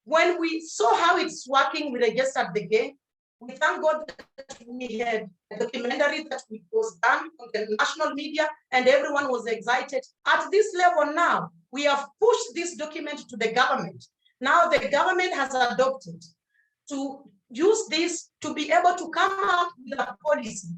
When we saw how it's working, we registered the game. We thank God that we had a documentary that was done on the national media and everyone was excited. At this level now, we have pushed this document to the government. Now the government has adopted to use this to be able to come up with a policy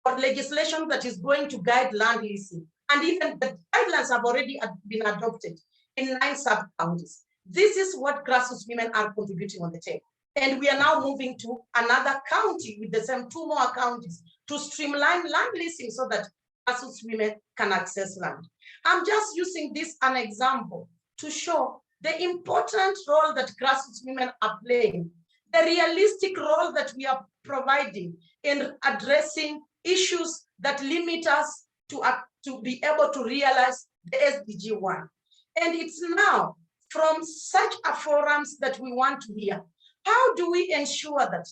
or legislation that is going to guide land leasing. And even the guidelines have already been adopted in 9 sub-counties. This is what grassroots women are contributing on the table. And we are now moving to another county with the same 2 more counties to streamline land leasing so that grassroots women can access land. I'm just using this as an example to show the important role that grassroots women are playing, the realistic role that we are providing in addressing issues that limit us to be able to realize the SDG-1. And it's now from such a forums that we want to hear. How do we ensure that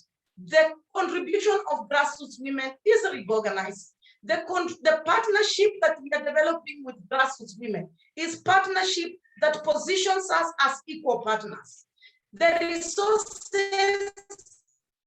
the contribution of grassroots women is recognized? The partnership that we are developing with grassroots women is partnership that positions us as equal partners. The resources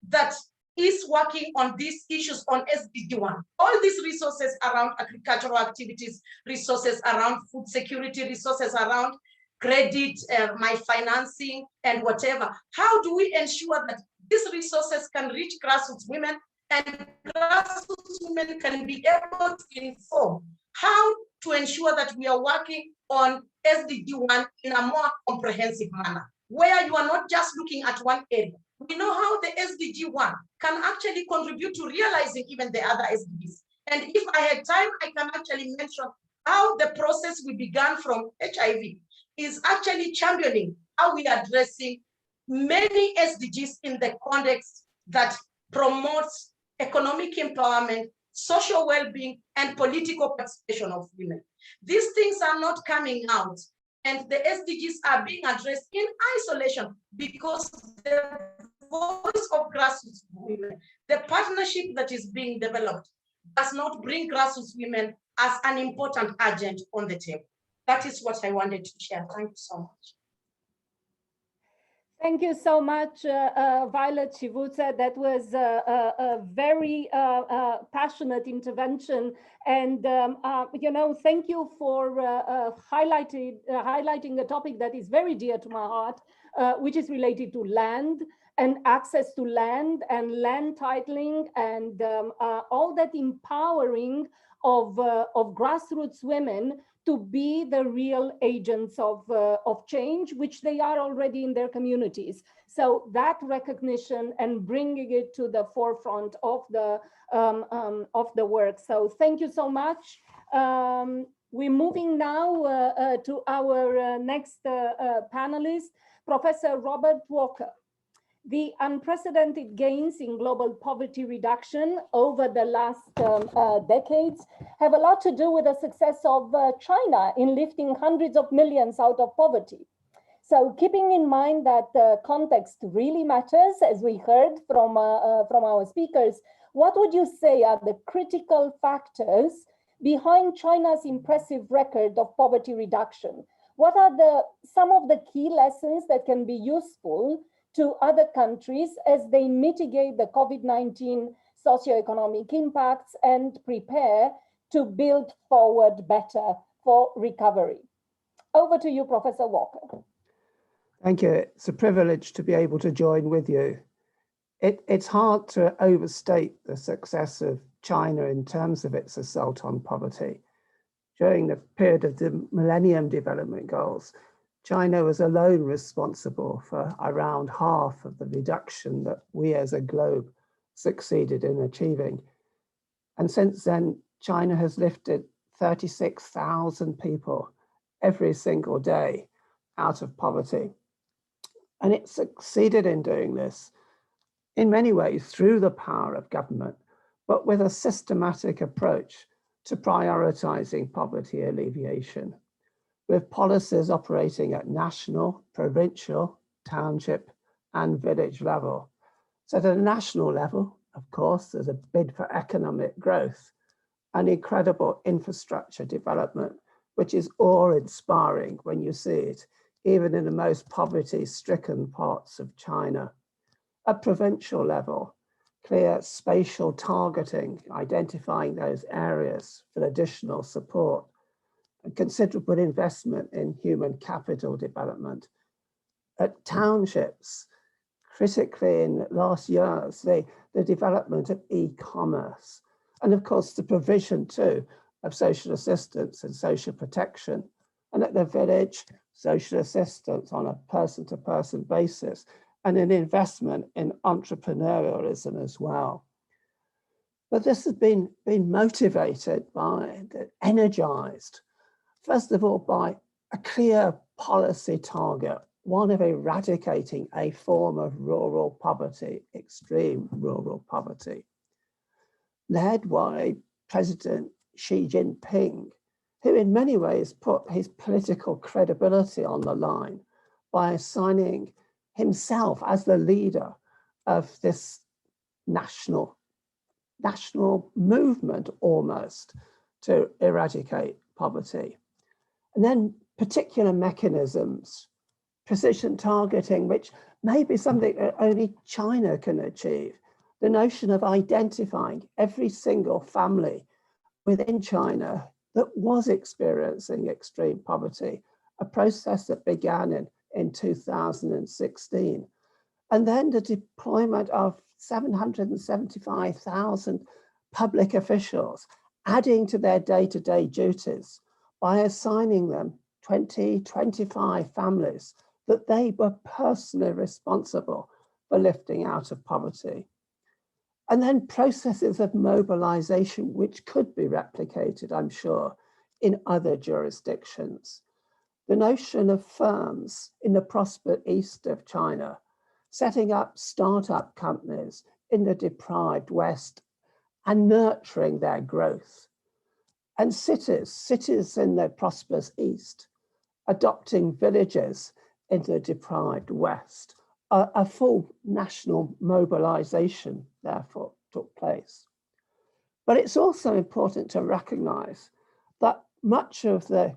that is working on these issues on SDG-1, all these resources around agricultural activities, resources around food security, resources around credit, my financing and whatever. How do we ensure that these resources can reach grassroots women, and grassroots women can be able to inform how to ensure that we are working on SDG-1 in a more comprehensive manner, where you are not just looking at one area. We know how the SDG-1 can actually contribute to realizing even the other SDGs. And if I had time, I can actually mention how the process we began from HIV is actually championing how we are addressing many SDGs in the context that promotes economic empowerment, social well-being, and political participation of women. These things are not coming out, and the SDGs are being addressed in isolation because the voice of grassroots women, the partnership that is being developed, does not bring grassroots women as an important agent on the table. That is what I wanted to share. Thank you so much. Thank you so much, Violet Chivutsa. That was a very passionate intervention. And, you know, thank you for highlighting a topic that is very dear to my heart, which is related to land and access to land and land titling and all that empowering of grassroots women to be the real agents of change, which they are already in their communities. So that recognition and bringing it to the forefront of the work. So thank you so much. We're moving now to our next panelist, Professor Robert Walker. The unprecedented gains in global poverty reduction over the last decades have a lot to do with the success of China in lifting hundreds of millions out of poverty. So keeping in mind that context really matters, as we heard from our speakers, what would you say are the critical factors behind China's impressive record of poverty reduction? What are some of the key lessons that can be useful to other countries as they mitigate the COVID-19 socioeconomic impacts and prepare to build forward better for recovery? Over to you, Professor Walker. Thank you. It's a privilege to be able to join with you. It's hard to overstate the success of China in terms of its assault on poverty. During the period of the Millennium Development Goals, China was alone responsible for around half of the reduction that we as a globe succeeded in achieving. And since then, China has lifted 36,000 people every single day out of poverty. And it succeeded in doing this in many ways through the power of government, but with a systematic approach to prioritizing poverty alleviation, with policies operating at national, provincial, township, and village level. So at a national level, of course, there's a bid for economic growth and incredible infrastructure development, which is awe-inspiring when you see it, even in the most poverty-stricken parts of China. At provincial level, clear spatial targeting, identifying those areas for additional support, and considerable investment in human capital development. At townships, critically in last years, the development of e-commerce, and of course the provision too of social assistance and social protection. And at the village, social assistance on a person-to-person basis, and an investment in entrepreneurialism as well. But this has been motivated by, energized, first of all, by a clear policy target, one of eradicating a form of rural poverty, extreme rural poverty, led by President Xi Jinping, who in many ways put his political credibility on the line by assigning himself as the leader of this national movement almost to eradicate poverty. And then particular mechanisms, precision targeting, which may be something that only China can achieve. The notion of identifying every single family within China that was experiencing extreme poverty, a process that began in 2016, And then the deployment of 775,000 public officials, adding to their day-to-day duties by assigning them 20, 25 families that they were personally responsible for lifting out of poverty. And then processes of mobilization, which could be replicated, I'm sure, in other jurisdictions. The notion of firms in the prosperous east of China, setting up startup companies in the deprived West and nurturing their growth. And cities in the prosperous East, adopting villages in the deprived West. A full national mobilization, therefore, took place. But it's also important to recognize that much of the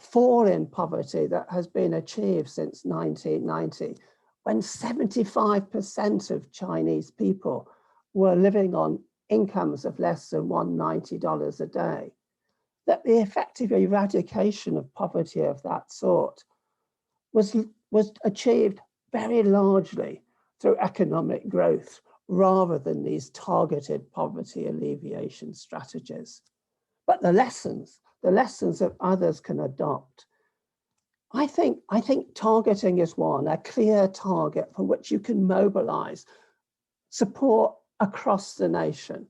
fall in poverty that has been achieved since 1990, when 75% of Chinese people were living on incomes of less than $190 a day, that the effective eradication of poverty of that sort was achieved very largely through economic growth rather than these targeted poverty alleviation strategies. But the lessons that others can adopt, I think targeting is one, a clear target for which you can mobilize support across the nation.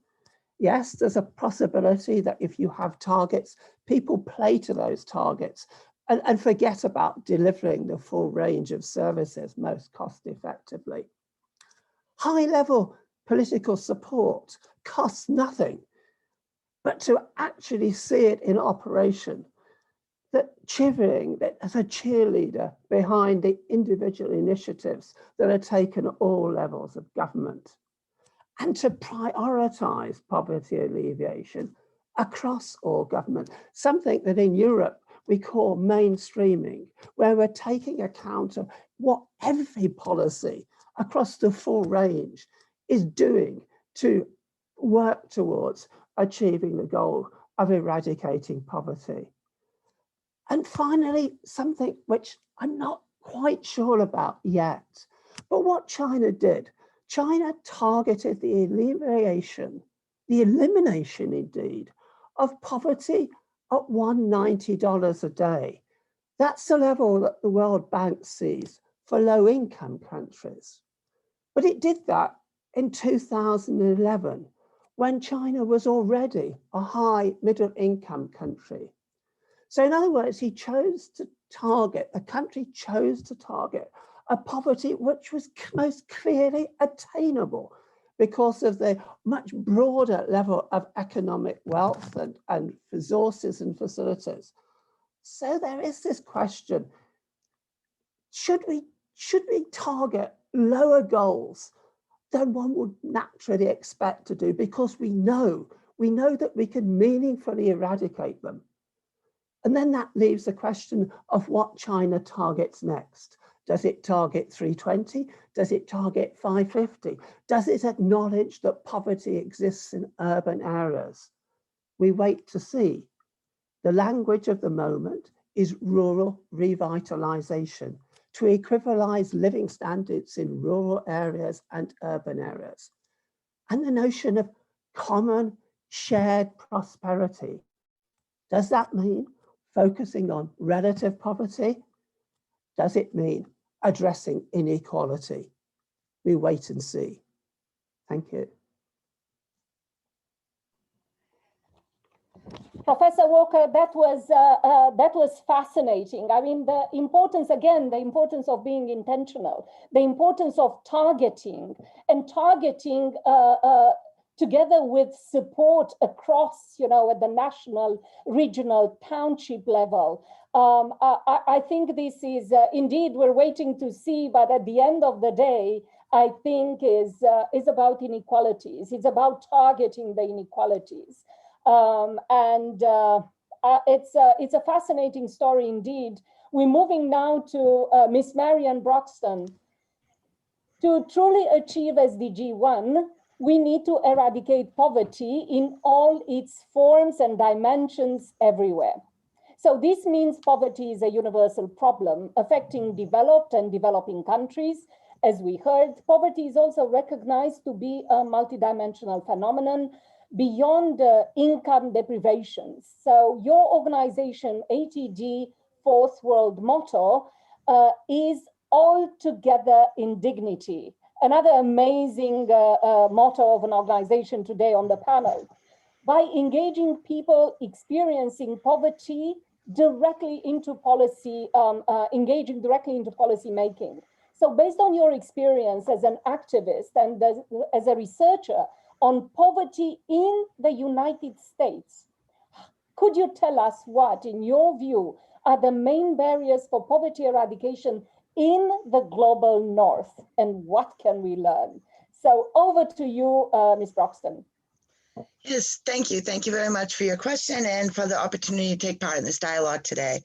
Yes, there's a possibility that if you have targets, people play to those targets and forget about delivering the full range of services most cost effectively. High-level political support costs nothing, but to actually see it in operation, that as a cheerleader behind the individual initiatives that are taken at all levels of government, and to prioritize poverty alleviation across all government, something that in Europe we call mainstreaming, where we're taking account of what every policy across the full range is doing to work towards achieving the goal of eradicating poverty. And finally, something which I'm not quite sure about yet, but what China did, China targeted the elimination indeed, of poverty at $190 a day. That's the level that the World Bank sees for low-income countries. But it did that in 2011, when China was already a high middle-income country. So in other words, the country chose to target a poverty which was most clearly attainable because of the much broader level of economic wealth and resources and facilities. So there is this question, should we target lower goals than one would naturally expect to do, because we know that we can meaningfully eradicate them? And then that leaves the question of what China targets next. Does it target 320? Does it target 550? Does it acknowledge that poverty exists in urban areas? We wait to see. The language of the moment is rural revitalization, to equivalize living standards in rural areas and urban areas. And the notion of common shared prosperity. Does that mean focusing on relative poverty? Does it mean addressing inequality? We wait and see. Thank you. Professor Walker, that was fascinating. I mean, the importance of being intentional, the importance of targeting together with support across, at the national, regional, township level. I think this is indeed, we're waiting to see, but at the end of the day, I think is about inequalities. It's about targeting the inequalities. It's a fascinating story indeed. We're moving now to Miss Marianne Broxton. To truly achieve SDG-1, we need to eradicate poverty in all its forms and dimensions everywhere. So this means poverty is a universal problem affecting developed and developing countries. As we heard, poverty is also recognized to be a multidimensional phenomenon beyond income deprivation. So your organization, ATG Fourth World Motto, is all together in dignity. Another amazing motto of an organization today on the panel. By engaging people experiencing poverty directly into policy, engaging directly into policy making. So based on your experience as an activist and as a researcher on poverty in the United States, could you tell us what, in your view, are the main barriers for poverty eradication in the global north, and what can we learn? So over to you, Ms. Broxton. Yes, thank you. Thank you very much for your question and for the opportunity to take part in this dialogue today.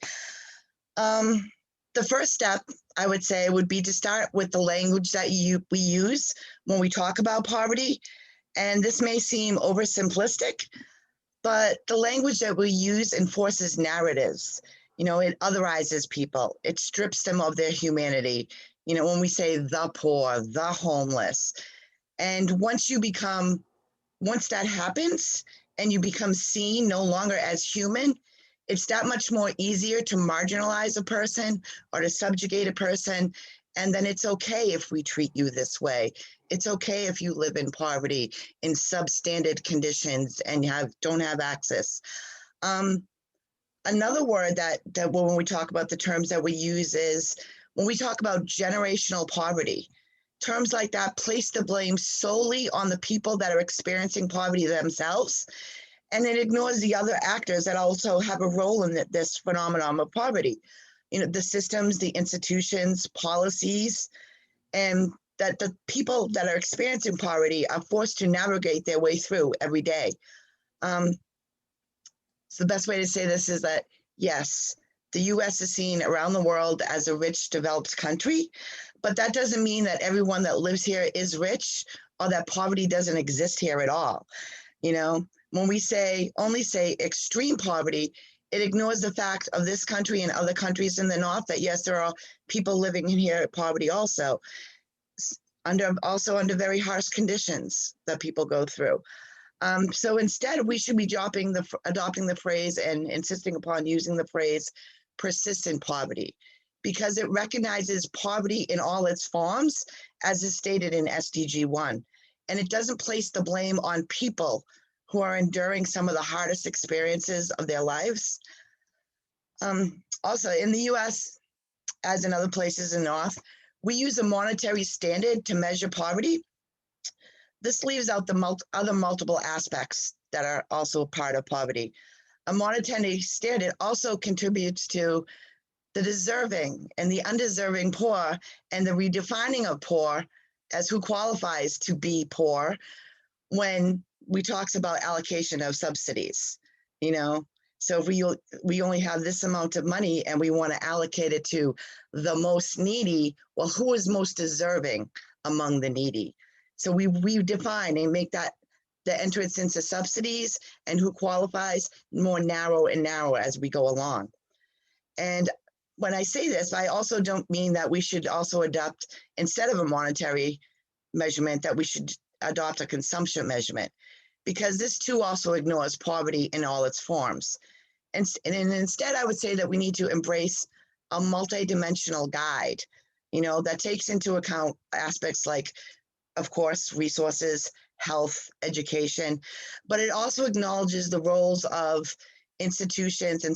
The first step, I would say, would be to start with the language that we use when we talk about poverty. And this may seem oversimplistic, but the language that we use enforces narratives. You know, it otherizes people. It strips them of their humanity. You know, when we say the poor, the homeless. And once that happens and you become seen no longer as human, it's that much more easier to marginalize a person or to subjugate a person. And then it's okay if we treat you this way. It's okay if you live in poverty, in substandard conditions, and don't have access. Another word that when we talk about the terms that we use is when we talk about generational poverty. Terms like that place the blame solely on the people that are experiencing poverty themselves, and it ignores the other actors that also have a role in this phenomenon of poverty. You know, the systems, the institutions, policies, and that the people that are experiencing poverty are forced to navigate their way through every day. So the best way to say this is that, yes, the US is seen around the world as a rich, developed country, but that doesn't mean that everyone that lives here is rich or that poverty doesn't exist here at all. You know, when we only say extreme poverty, it ignores the fact of this country and other countries in the North that yes, there are people living in here at poverty also under very harsh conditions that people go through. So instead, we should be adopting the phrase and insisting upon using the phrase persistent poverty, because it recognizes poverty in all its forms, as is stated in Sdg-1. And it doesn't place the blame on people who are enduring some of the hardest experiences of their lives. Also, in the US, as in other places in the North, we use a monetary standard to measure poverty. This leaves out the other multiple aspects that are also part of poverty. A monetary standard also contributes to the deserving and the undeserving poor, and the redefining of poor as who qualifies to be poor when we talks about allocation of subsidies, you know. So if we only have this amount of money and we want to allocate it to the most needy, well, who is most deserving among the needy? So we redefine and make that the entrance into subsidies and who qualifies more narrow and narrower as we go along. And when I say this, I also don't mean that we should also adopt, instead of a monetary measurement, that we should adopt a consumption measurement, because this too also ignores poverty in all its forms. And instead, I would say that we need to embrace a multidimensional guide, you know, that takes into account aspects like, of course, resources, health, education, but it also acknowledges the roles of institutions and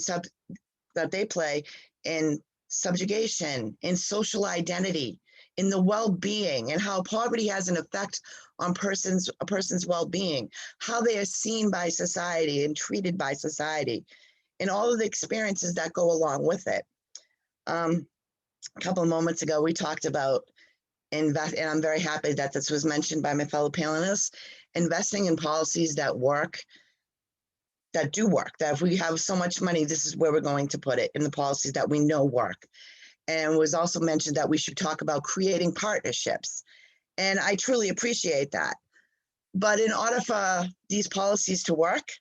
that they play in subjugation, in social identity, in the well-being, and how poverty has an effect on a person's well-being, how they are seen by society and treated by society, and all of the experiences that go along with it. A couple of moments ago, we talked about and I'm very happy that this was mentioned by my fellow panelists, investing in policies that work, that do work, that if we have so much money, this is where we're going to put it, in the policies that we know work. And it was also mentioned that we should talk about creating partnerships. And I truly appreciate that. But in order for these policies to work,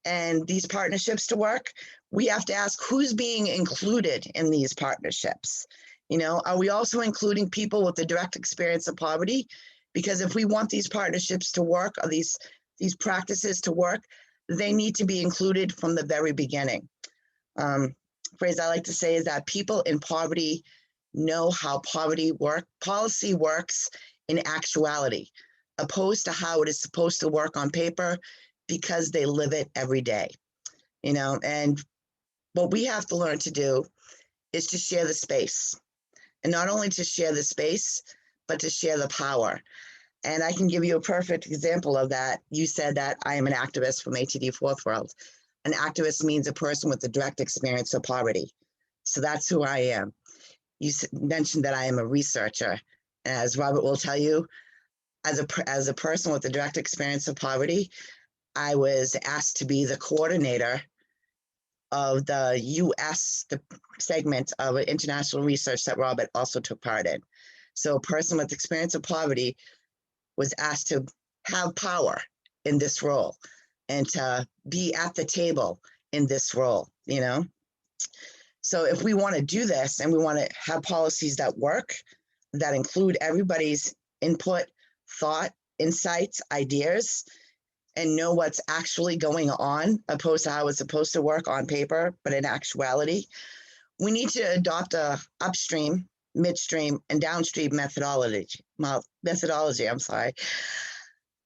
and these partnerships to work, we have to ask who's being included in these partnerships. You know, are we also including people with the direct experience of poverty? Because if we want these partnerships to work, or these practices to work, they need to be included from the very beginning. Phrase I like to say is that people in poverty know how policy works in actuality, opposed to how it is supposed to work on paper, because they live it every day. You know, and what we have to learn to do is to share the space, and not only to share the space, but to share the power. And I can give you a perfect example of that. You said that I am an activist from ATD Fourth World. An activist means a person with a direct experience of poverty. So that's who I am. You mentioned that I am a researcher. As Robert will tell you, as a person with a direct experience of poverty, I was asked to be the coordinator of the US, the segment of international research that Robert also took part in. So a person with experience of poverty was asked to have power in this role and to be at the table in this role, you know? So if we want to do this and we want to have policies that work, that include everybody's input, thought, insights, ideas, and know what's actually going on, opposed to how it's supposed to work on paper, but in actuality, we need to adopt a upstream, midstream, and downstream methodology,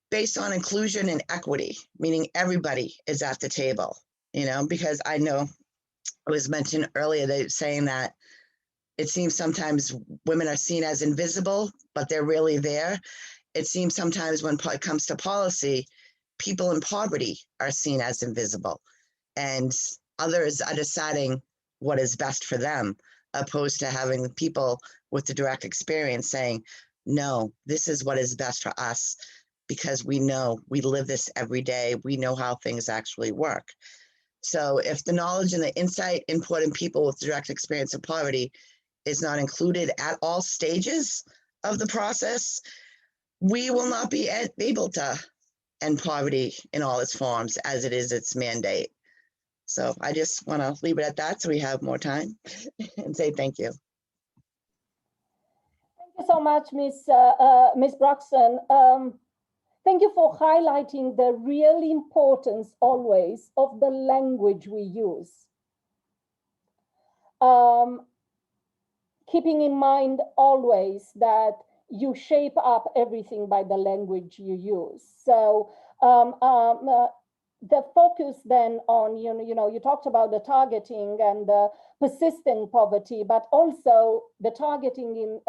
based on inclusion and equity, meaning everybody is at the table, you know, because I know it was mentioned earlier, they saying that it seems sometimes women are seen as invisible, but they're really there. It seems sometimes when it comes to policy, people in poverty are seen as invisible, and others are deciding what is best for them, opposed to having people with the direct experience saying, no, this is what is best for us, because we know we live this every day. We know how things actually work. So if the knowledge and the insight, input in people with direct experience of poverty is not included at all stages of the process, we will not be able to end poverty in all its forms as it is its mandate. So I just want to leave it at that so we have more time and say thank you. Thank you so much, Ms. Braxton. Thank you for highlighting the real importance always of the language we use. Keeping in mind always that you shape up everything by the language you use. So the focus then on, you talked about the targeting and the persistent poverty, but also the targeting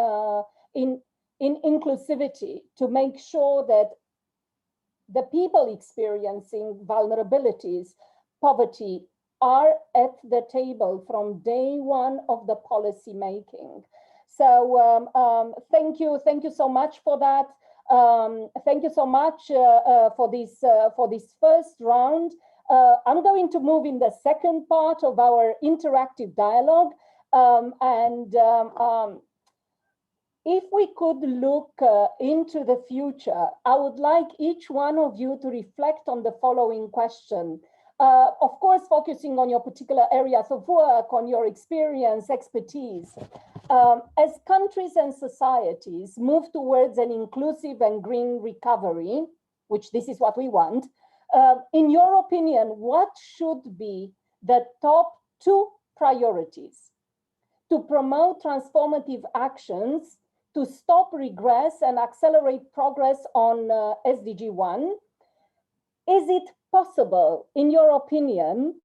in inclusivity to make sure that the people experiencing vulnerabilities, poverty, are at the table from day one of the policy making. So thank you so much for that. Thank you so much for this first round. I'm going to move in the second part of our interactive dialogue, if we could look into the future, I would like each one of you to reflect on the following question. Of course, focusing on your particular areas of work, on your experience, expertise. As countries and societies move towards an inclusive and green recovery, which this is what we want, in your opinion, what should be the top 2 priorities to promote transformative actions to stop regress and accelerate progress on SDG-1? Is it possible, in your opinion,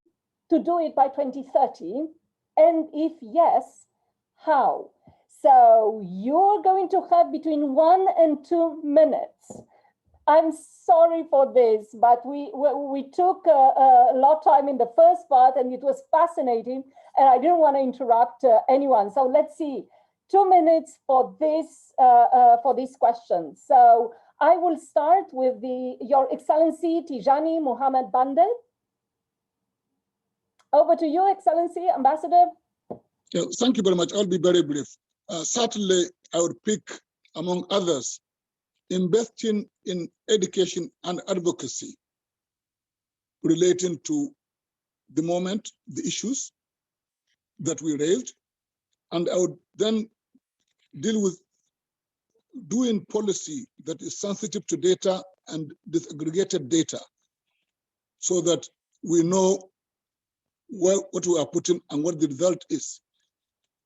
to do it by 2030? And if yes, how? So you're going to have between 1 and 2 minutes. I'm sorry for this, but we took a lot of time in the first part and it was fascinating and I didn't want to interrupt anyone. So let's see, 2 minutes for this question. So I will start with Your Excellency Tijani Muhammad Bande. Over to you, Excellency, Ambassador. Yeah, thank you very much. I'll be very brief. Certainly, I would pick, among others, investing in education and advocacy relating to the moment, the issues that we raised, and I would then deal with doing policy that is sensitive to data and disaggregated data so that we know what we are putting and what the result is.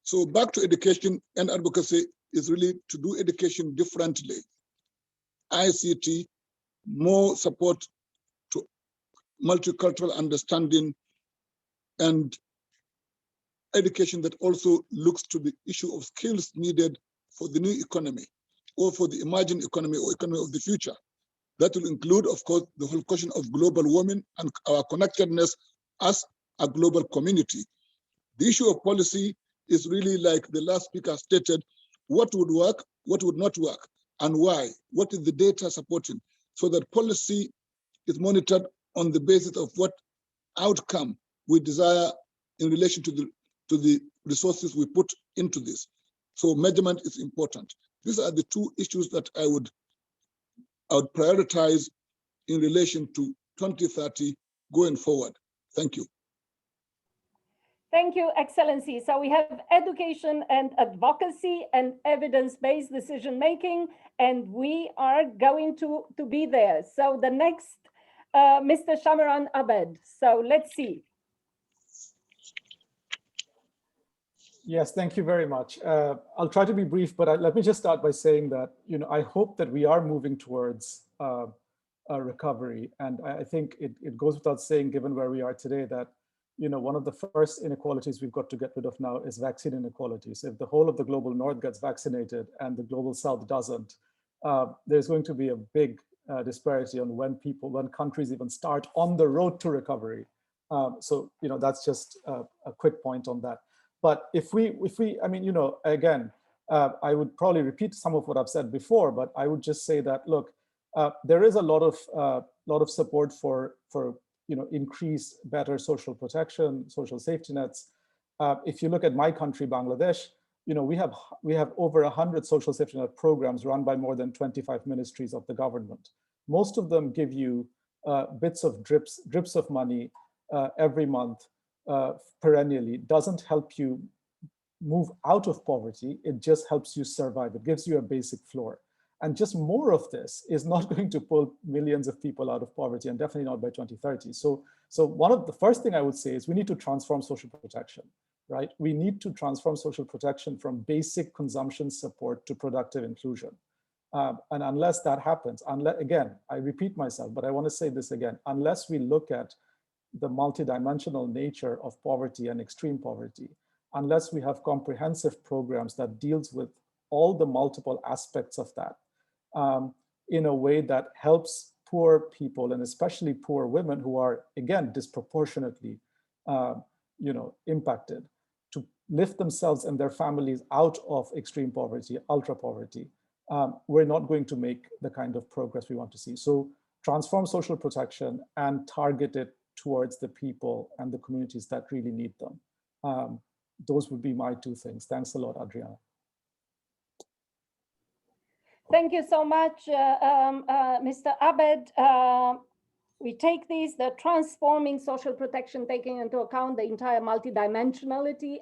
So back to education and advocacy is really to do education differently. ICT, more support to multicultural understanding, and education that also looks to the issue of skills needed for the new economy or for the emerging economy or economy of the future. That will include, of course, the whole question of global warming and our connectedness as a global community. The issue of policy is really like the last speaker stated, what would work, what would not work, and why? What is the data supporting? So that policy is monitored on the basis of what outcome we desire in relation to the resources we put into this. So measurement is important. These are the two issues that I would prioritize in relation to 2030 going forward. Thank you. Thank you, Excellency. So we have education and advocacy and evidence-based decision-making, and we are going to be there. So the next, Mr. Shamaran Abed. So let's see. Yes, thank you very much. I'll try to be brief, but let me just start by saying that, I hope that we are moving towards a recovery. And I think it goes without saying, given where we are today, that one of the first inequalities we've got to get rid of now is vaccine inequalities. If the whole of the global north gets vaccinated and the global south doesn't, there's going to be a big disparity on when countries even start on the road to recovery. So that's just a quick point on that. But if we, I mean, again, I would probably repeat some of what I've said before, but I would just say that, look, there is a lot of support for increased, better social protection, social safety nets. If you look at my country, Bangladesh, we have over 100 social safety net programs run by more than 25 ministries of the government. Most of them give you bits of drips of money every month. Perennially, doesn't help you move out of poverty, it just helps you survive. It gives you a basic floor. And just more of this is not going to pull millions of people out of poverty, and definitely not by 2030. So one of the first thing I would say is we need to transform social protection, right? We need to transform social protection from basic consumption support to productive inclusion. And unless that happens, again, I repeat myself, but I want to say this again, unless we look at the multidimensional nature of poverty and extreme poverty, unless we have comprehensive programs that deals with all the multiple aspects of that in a way that helps poor people, and especially poor women who are, again, disproportionately impacted, to lift themselves and their families out of extreme poverty, ultra poverty, we're not going to make the kind of progress we want to see. So transform social protection and target it towards the people and the communities that really need them. Those would be my two things. Thanks a lot, Adriana. Thank you so much, Mr. Abed. We take the transforming social protection, taking into account the entire multidimensionality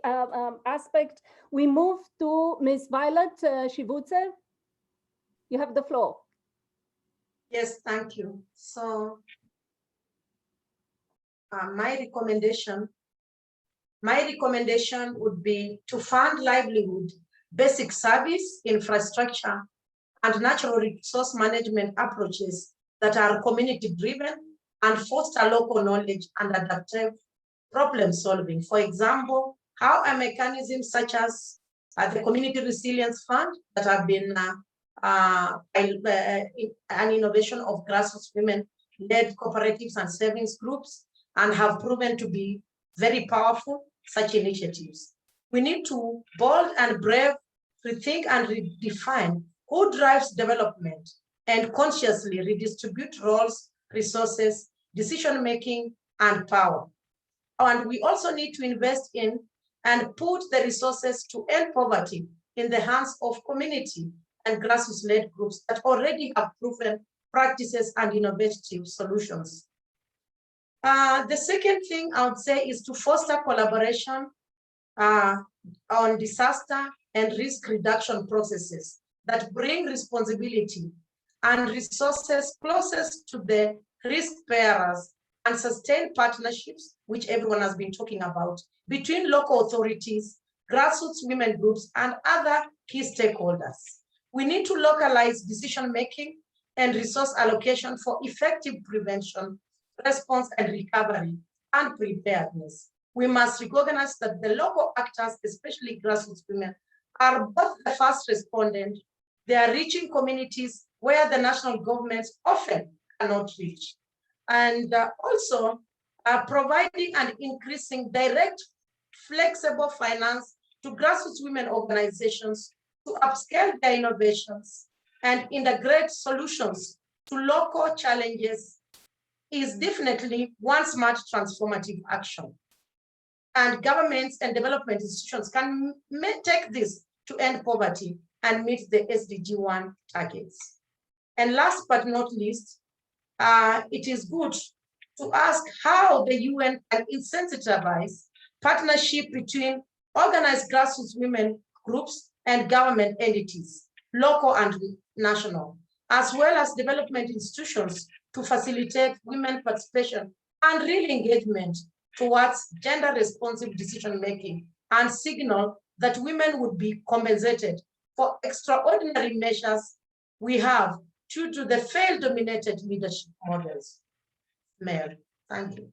aspect. We move to Ms. Violet Shivutse. You have the floor. Yes, thank you. So my recommendation would be to fund livelihood, basic service, infrastructure, and natural resource management approaches that are community-driven and foster local knowledge and adaptive problem solving. For example, how a mechanism such as the Community Resilience Fund that have been an innovation of grassroots women-led cooperatives and savings groups, and have proven to be very powerful, such initiatives. We need to bold and brave rethink and redefine who drives development and consciously redistribute roles, resources, decision-making, and power. And we also need to invest in and put the resources to end poverty in the hands of community and grassroots-led groups that already have proven practices and innovative solutions. The second thing I would say is to foster collaboration on disaster and risk reduction processes that bring responsibility and resources closest to the risk bearers and sustain partnerships, which everyone has been talking about, between local authorities, grassroots women groups, and other key stakeholders. We need to localize decision-making and resource allocation for effective prevention, response and recovery, and preparedness. We must recognize that the local actors, especially grassroots women, are both the first respondent. They are reaching communities where the national governments often cannot reach. And also providing and increasing direct, flexible finance to grassroots women organizations to upscale their innovations and integrate solutions to local challenges is definitely one smart transformative action. And governments and development institutions can take this to end poverty and meet the Sdg-1 targets. And last but not least, it is good to ask how the UN can incentivize partnership between organized grassroots women groups and government entities, local and national, as well as development institutions to facilitate women participation and real engagement towards gender-responsive decision-making and signal that women would be compensated for extraordinary measures we have due to the failed dominated leadership models. Mayor, thank you.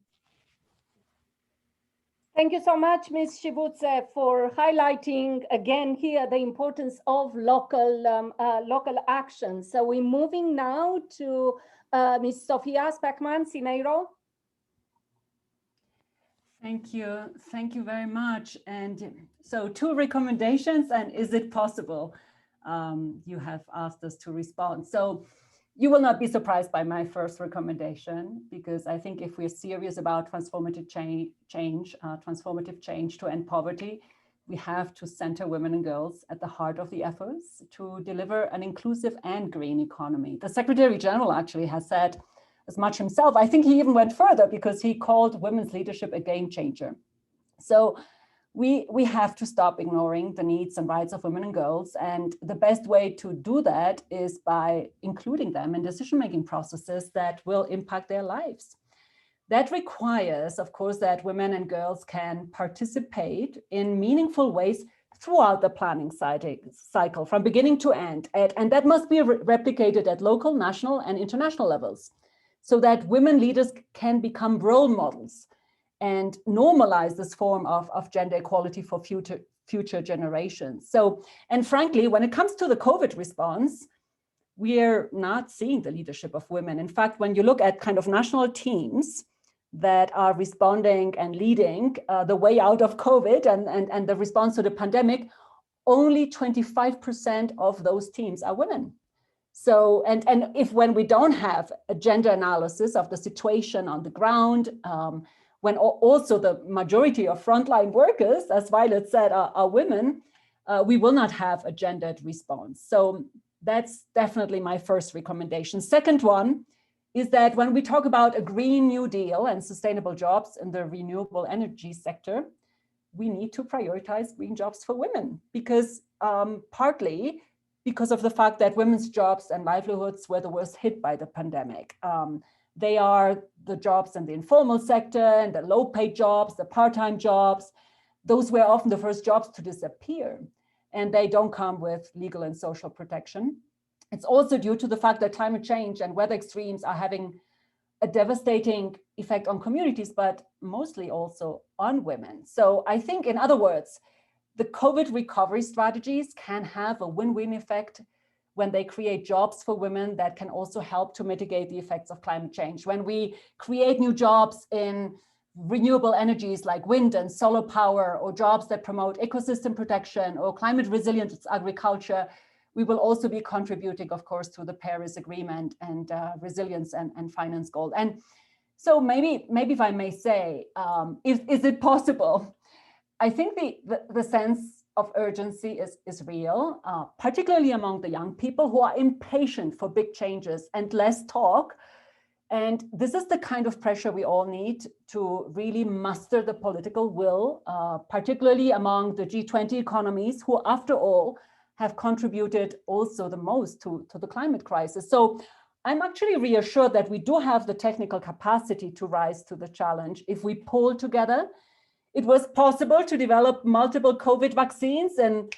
Thank you so much, Ms. Shibutse, for highlighting again here the importance of local action. So we're moving now to Ms. Sofia Speckman Cineiro. Thank you very much. And so 2 recommendations, and is it possible? You have asked us to respond. So you will not be surprised by my first recommendation, because I think if we're serious about transformative change to end poverty, we have to center women and girls at the heart of the efforts to deliver an inclusive and green economy. The Secretary General actually has said as much himself. I think he even went further because he called women's leadership a game changer. So we have to stop ignoring the needs and rights of women and girls. And the best way to do that is by including them in decision-making processes that will impact their lives. That requires, of course, that women and girls can participate in meaningful ways throughout the planning cycle, from beginning to end. And that must be replicated at local, national, and international levels, so that women leaders can become role models and normalize this form of gender equality for future generations. So, and frankly, when it comes to the COVID response, we're not seeing the leadership of women. In fact, when you look at kind of national teams that are responding and leading the way out of COVID and the response to the pandemic, only 25% of those teams are women. So, and if when we don't have a gender analysis of the situation on the ground, when also the majority of frontline workers, as Violet said, are women, we will not have a gendered response. So that's definitely my first recommendation. Second one is that when we talk about a Green New Deal and sustainable jobs in the renewable energy sector, we need to prioritize green jobs for women, because partly because of the fact that women's jobs and livelihoods were the worst hit by the pandemic. They are the jobs in the informal sector and the low-paid jobs, the part-time jobs. Those were often the first jobs to disappear, and they don't come with legal and social protection. It's also due to the fact that climate change and weather extremes are having a devastating effect on communities, but mostly also on women. So I think, in other words, the COVID recovery strategies can have a win-win effect when they create jobs for women that can also help to mitigate the effects of climate change. When we create new jobs in renewable energies like wind and solar power, or jobs that promote ecosystem protection or climate resilient agriculture, we will also be contributing, of course, to the Paris Agreement and resilience and finance goal. And so maybe if I may say, is it possible? I think the sense of urgency is real, particularly among the young people who are impatient for big changes and less talk, And this is the kind of pressure we all need to really muster the political will, particularly among the G20 economies, who, after all, have contributed also the most to the climate crisis. So I'm actually reassured that we do have the technical capacity to rise to the challenge if we pull together. It was possible to develop multiple COVID vaccines and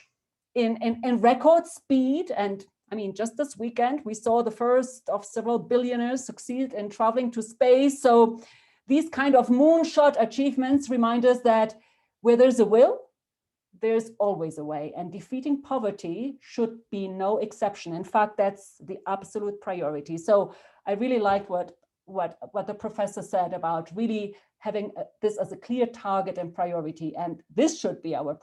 in record speed. And I mean, just this weekend, we saw the first of several billionaires succeed in traveling to space. So these kind of moonshot achievements remind us that where there's a will, there's always a way, and defeating poverty should be no exception. In fact, that's the absolute priority. So I really like what the professor said about really having this as a clear target and priority, and this should be our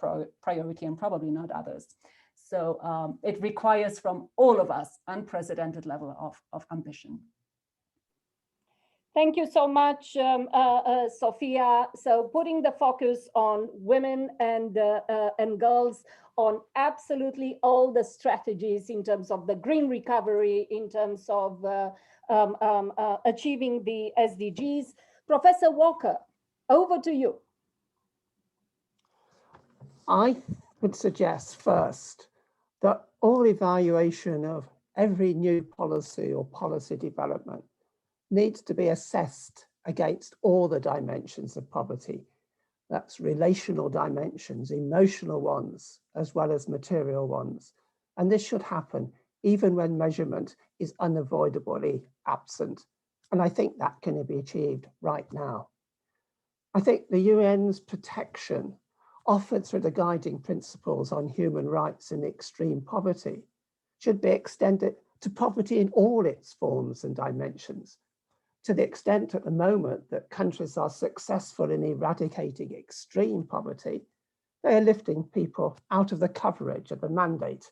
priority and probably not others. So it requires from all of us unprecedented level of ambition. Thank you so much, Sophia. So putting the focus on women and girls, on absolutely all the strategies in terms of the green recovery, in terms of achieving the SDGs. Professor Walker, over to you. I would suggest first that all evaluation of every new policy or policy development needs to be assessed against all the dimensions of poverty. That's relational dimensions, emotional ones, as well as material ones. And this should happen even when measurement is unavoidably absent. And I think that can be achieved right now. I think the UN's protection offered through the guiding principles on human rights and extreme poverty should be extended to poverty in all its forms and dimensions. To the extent at the moment that countries are successful in eradicating extreme poverty, they are lifting people out of the coverage of the mandate.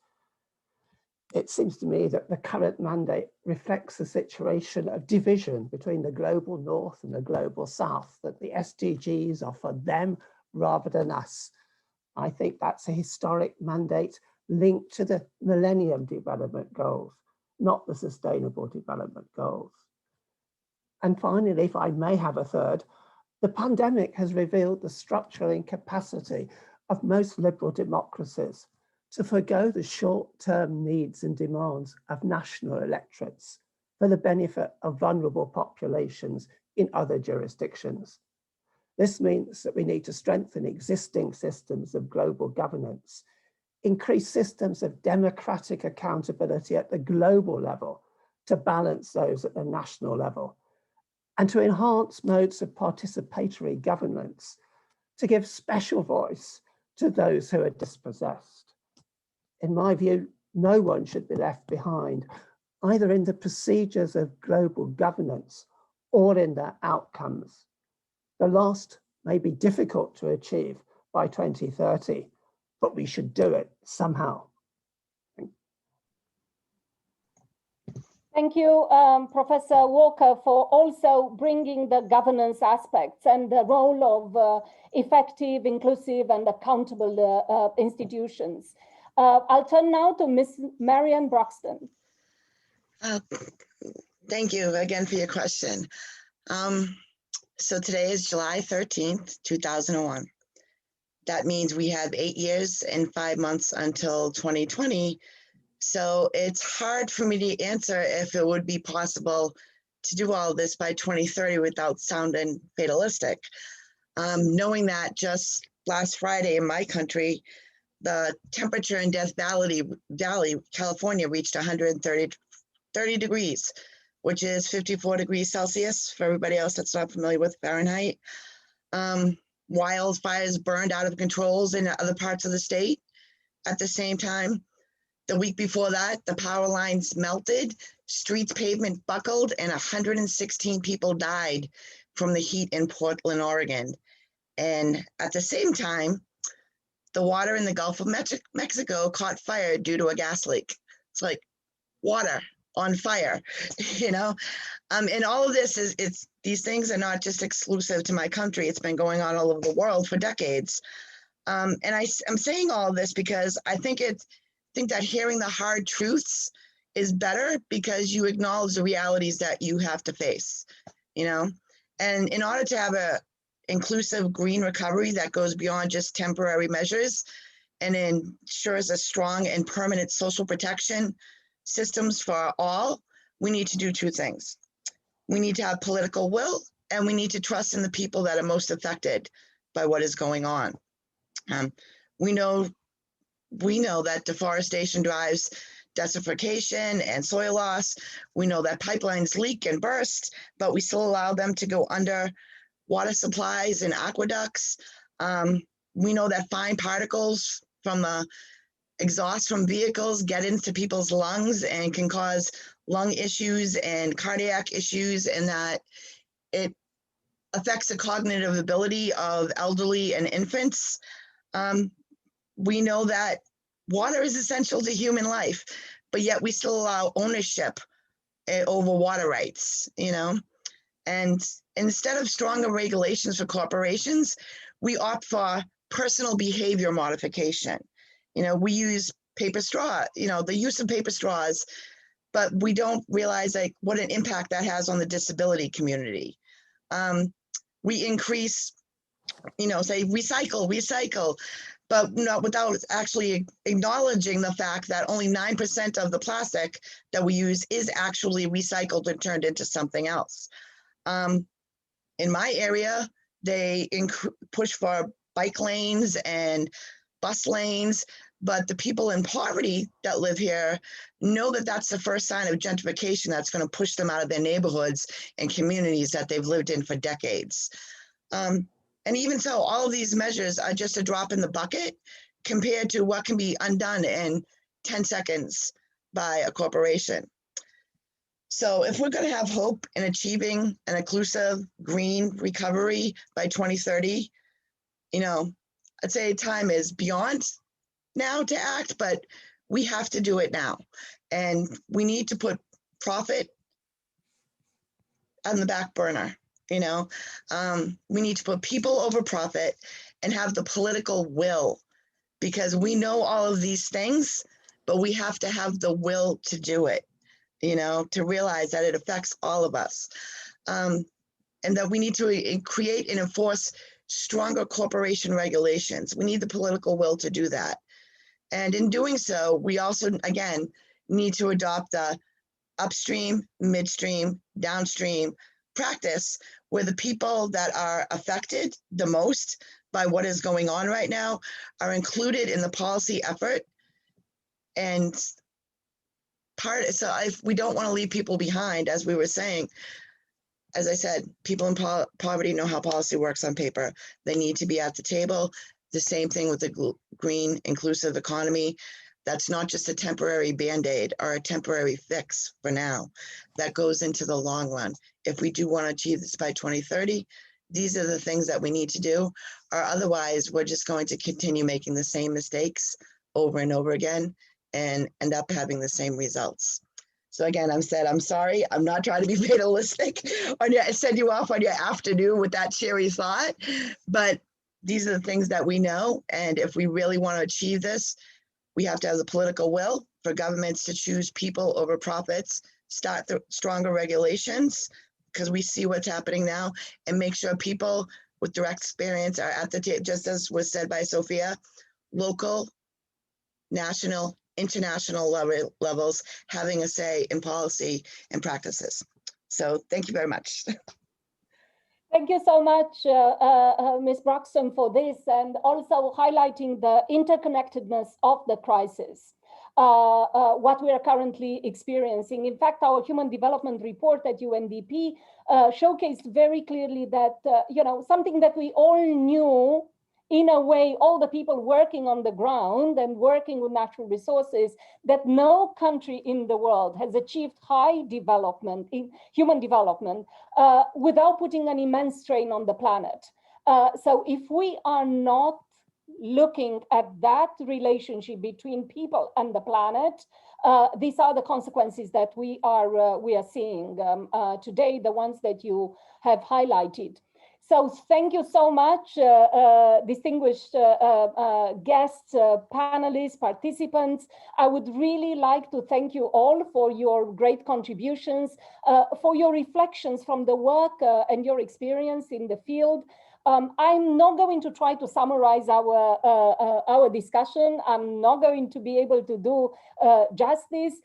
It seems to me that the current mandate reflects a situation of division between the global north and the global south, that the SDGs are for them rather than us. I think that's a historic mandate linked to the Millennium Development Goals, not the Sustainable Development Goals. And finally, if I may have a third, the pandemic has revealed the structural incapacity of most liberal democracies to forgo the short-term needs and demands of national electorates for the benefit of vulnerable populations in other jurisdictions. This means that we need to strengthen existing systems of global governance, increase systems of democratic accountability at the global level to balance those at the national level, and to enhance modes of participatory governance to give special voice to those who are dispossessed. In my view, no one should be left behind, either in the procedures of global governance or in their outcomes. The last may be difficult to achieve by 2030, but we should do it somehow. Thank you, Professor Walker, for also bringing the governance aspects and the role of effective, inclusive, and accountable institutions. I'll turn now to Ms. Marianne Broxton. Thank you again for your question. So today is July 13th, 2001. That means we have 8 years and 5 months until 2020. So it's hard for me to answer if it would be possible to do all this by 2030 without sounding fatalistic. Knowing that just last Friday in my country, the temperature in Death Valley, California reached 130 degrees, which is 54 degrees Celsius for everybody else that's not familiar with Fahrenheit. Wildfires burned out of controls in other parts of the state. At the same time, the week before that, the power lines melted, streets pavement buckled, and 116 people died from the heat in Portland, Oregon. And at the same time, the water in the Gulf of Mexico caught fire due to a gas leak. It's like water on fire, you know? And all of this these things are not just exclusive to my country. It's been going on all over the world for decades. And I'm saying all of this because I think that hearing the hard truths is better because you acknowledge the realities that you have to face, you know? And in order to have a inclusive green recovery that goes beyond just temporary measures and ensures a strong and permanent social protection systems for all, we need to do two things. We need to have political will, and we need to trust in the people that are most affected by what is going on. We know that deforestation drives desertification and soil loss. We know that pipelines leak and burst, but we still allow them to go under water supplies and aqueducts. We know that fine particles from the exhaust from vehicles get into people's lungs and can cause lung issues and cardiac issues, and that it affects the cognitive ability of elderly and infants. We know that water is essential to human life, but yet we still allow ownership over water rights, you know? And instead of stronger regulations for corporations, we opt for personal behavior modification. You know, we use paper straw, you know, the use of paper straws, but we don't realize like what an impact that has on the disability community. We increase, you know, say recycle, but not without actually acknowledging the fact that only 9% of the plastic that we use is actually recycled and turned into something else. In my area, they push for bike lanes and bus lanes, but the people in poverty that live here know that that's the first sign of gentrification that's going to push them out of their neighborhoods and communities that they've lived in for decades. And even so, all of these measures are just a drop in the bucket compared to what can be undone in 10 seconds by a corporation. So if we're going to have hope in achieving an inclusive green recovery by 2030, you know, I'd say time is beyond now to act, but we have to do it now. And we need to put profit on the back burner, you know. We need to put people over profit and have the political will, because we know all of these things, but we have to have the will to do it, you know, to realize that it affects all of us. And that we need to create and enforce stronger corporation regulations. We need the political will to do that. And in doing so, we also, again, need to adopt the upstream, midstream, downstream practice where the people that are affected the most by what is going on right now are included in the policy effort. And so if we don't want to leave people behind, as we were saying, as I said, people in poverty know how policy works on paper. They need to be at the table. The same thing with the green inclusive economy. That's not just a temporary Band-Aid or a temporary fix for now. That goes into the long run. If we do want to achieve this by 2030, these are the things that we need to do, or otherwise we're just going to continue making the same mistakes over and over again and end up having the same results. So again, I'm sorry, I'm not trying to be fatalistic or send you off on your afternoon with that cheery thought, but these are the things that we know. And if we really want to achieve this, we have to have the political will for governments to choose people over profits, start the stronger regulations, because we see what's happening now, and make sure people with direct experience are at the table, just as was said by Sophia, local, national, international levels, having a say in policy and practices. So thank you very much. Thank you so much, Ms. Broxton, for this, and also highlighting the interconnectedness of the crisis, what we are currently experiencing. In fact, our Human Development Report at UNDP showcased very clearly that, you know, something that we all knew, in a way, all the people working on the ground and working with natural resources, that no country in the world has achieved high development in human development without putting an immense strain on the planet. So if we are not looking at that relationship between people and the planet, these are the consequences that we are seeing today, the ones that you have highlighted. So thank you so much, distinguished guests, panelists, participants. I would really like to thank you all for your great contributions, for your reflections from the work and your experience in the field. I'm not going to try to summarize our discussion. I'm not going to be able to do justice.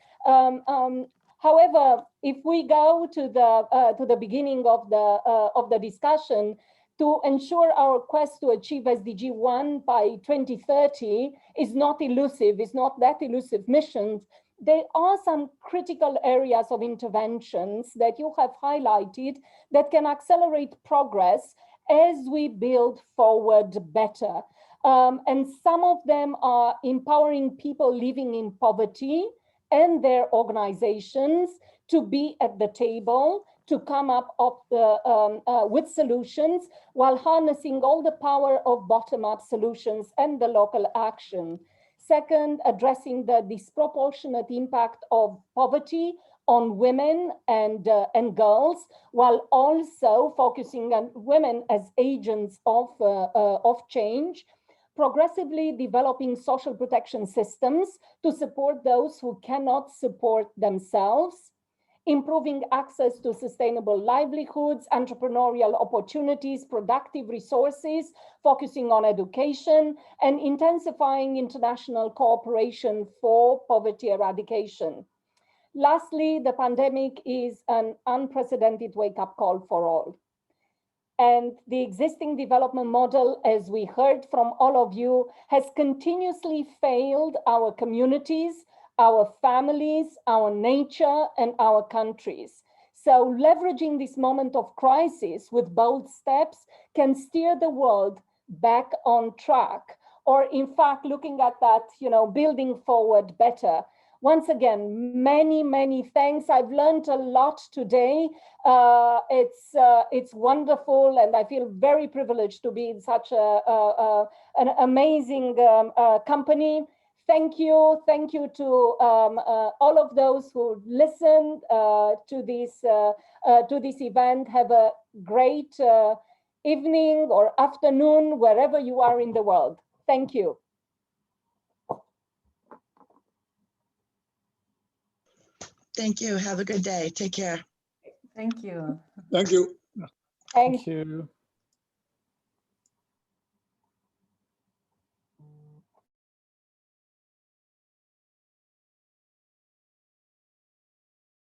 However, if we go to the beginning of the discussion, to ensure our quest to achieve SDG-1 by 2030 is not elusive, is not that elusive mission. There are some critical areas of interventions that you have highlighted that can accelerate progress as we build forward better. And some of them are empowering people living in poverty and their organizations to be at the table, to come up with solutions while harnessing all the power of bottom-up solutions and the local action. Second, addressing the disproportionate impact of poverty on women and girls, while also focusing on women as agents of change. Progressively developing social protection systems to support those who cannot support themselves, improving access to sustainable livelihoods, entrepreneurial opportunities, productive resources, focusing on education, and intensifying international cooperation for poverty eradication. Lastly, the pandemic is an unprecedented wake-up call for all. And the existing development model, as we heard from all of you, has continuously failed our communities, our families, our nature, and our countries. So leveraging this moment of crisis with bold steps can steer the world back on track, or in fact, looking at that, building forward better. Once again, many, many thanks. I've learned a lot today. It's wonderful, and I feel very privileged to be in such an amazing company. Thank you to all of those who listened to this event. Have a great evening or afternoon wherever you are in the world. Thank you. Thank you. Have a good day. Take care. Thank you. Thank you. Thank you.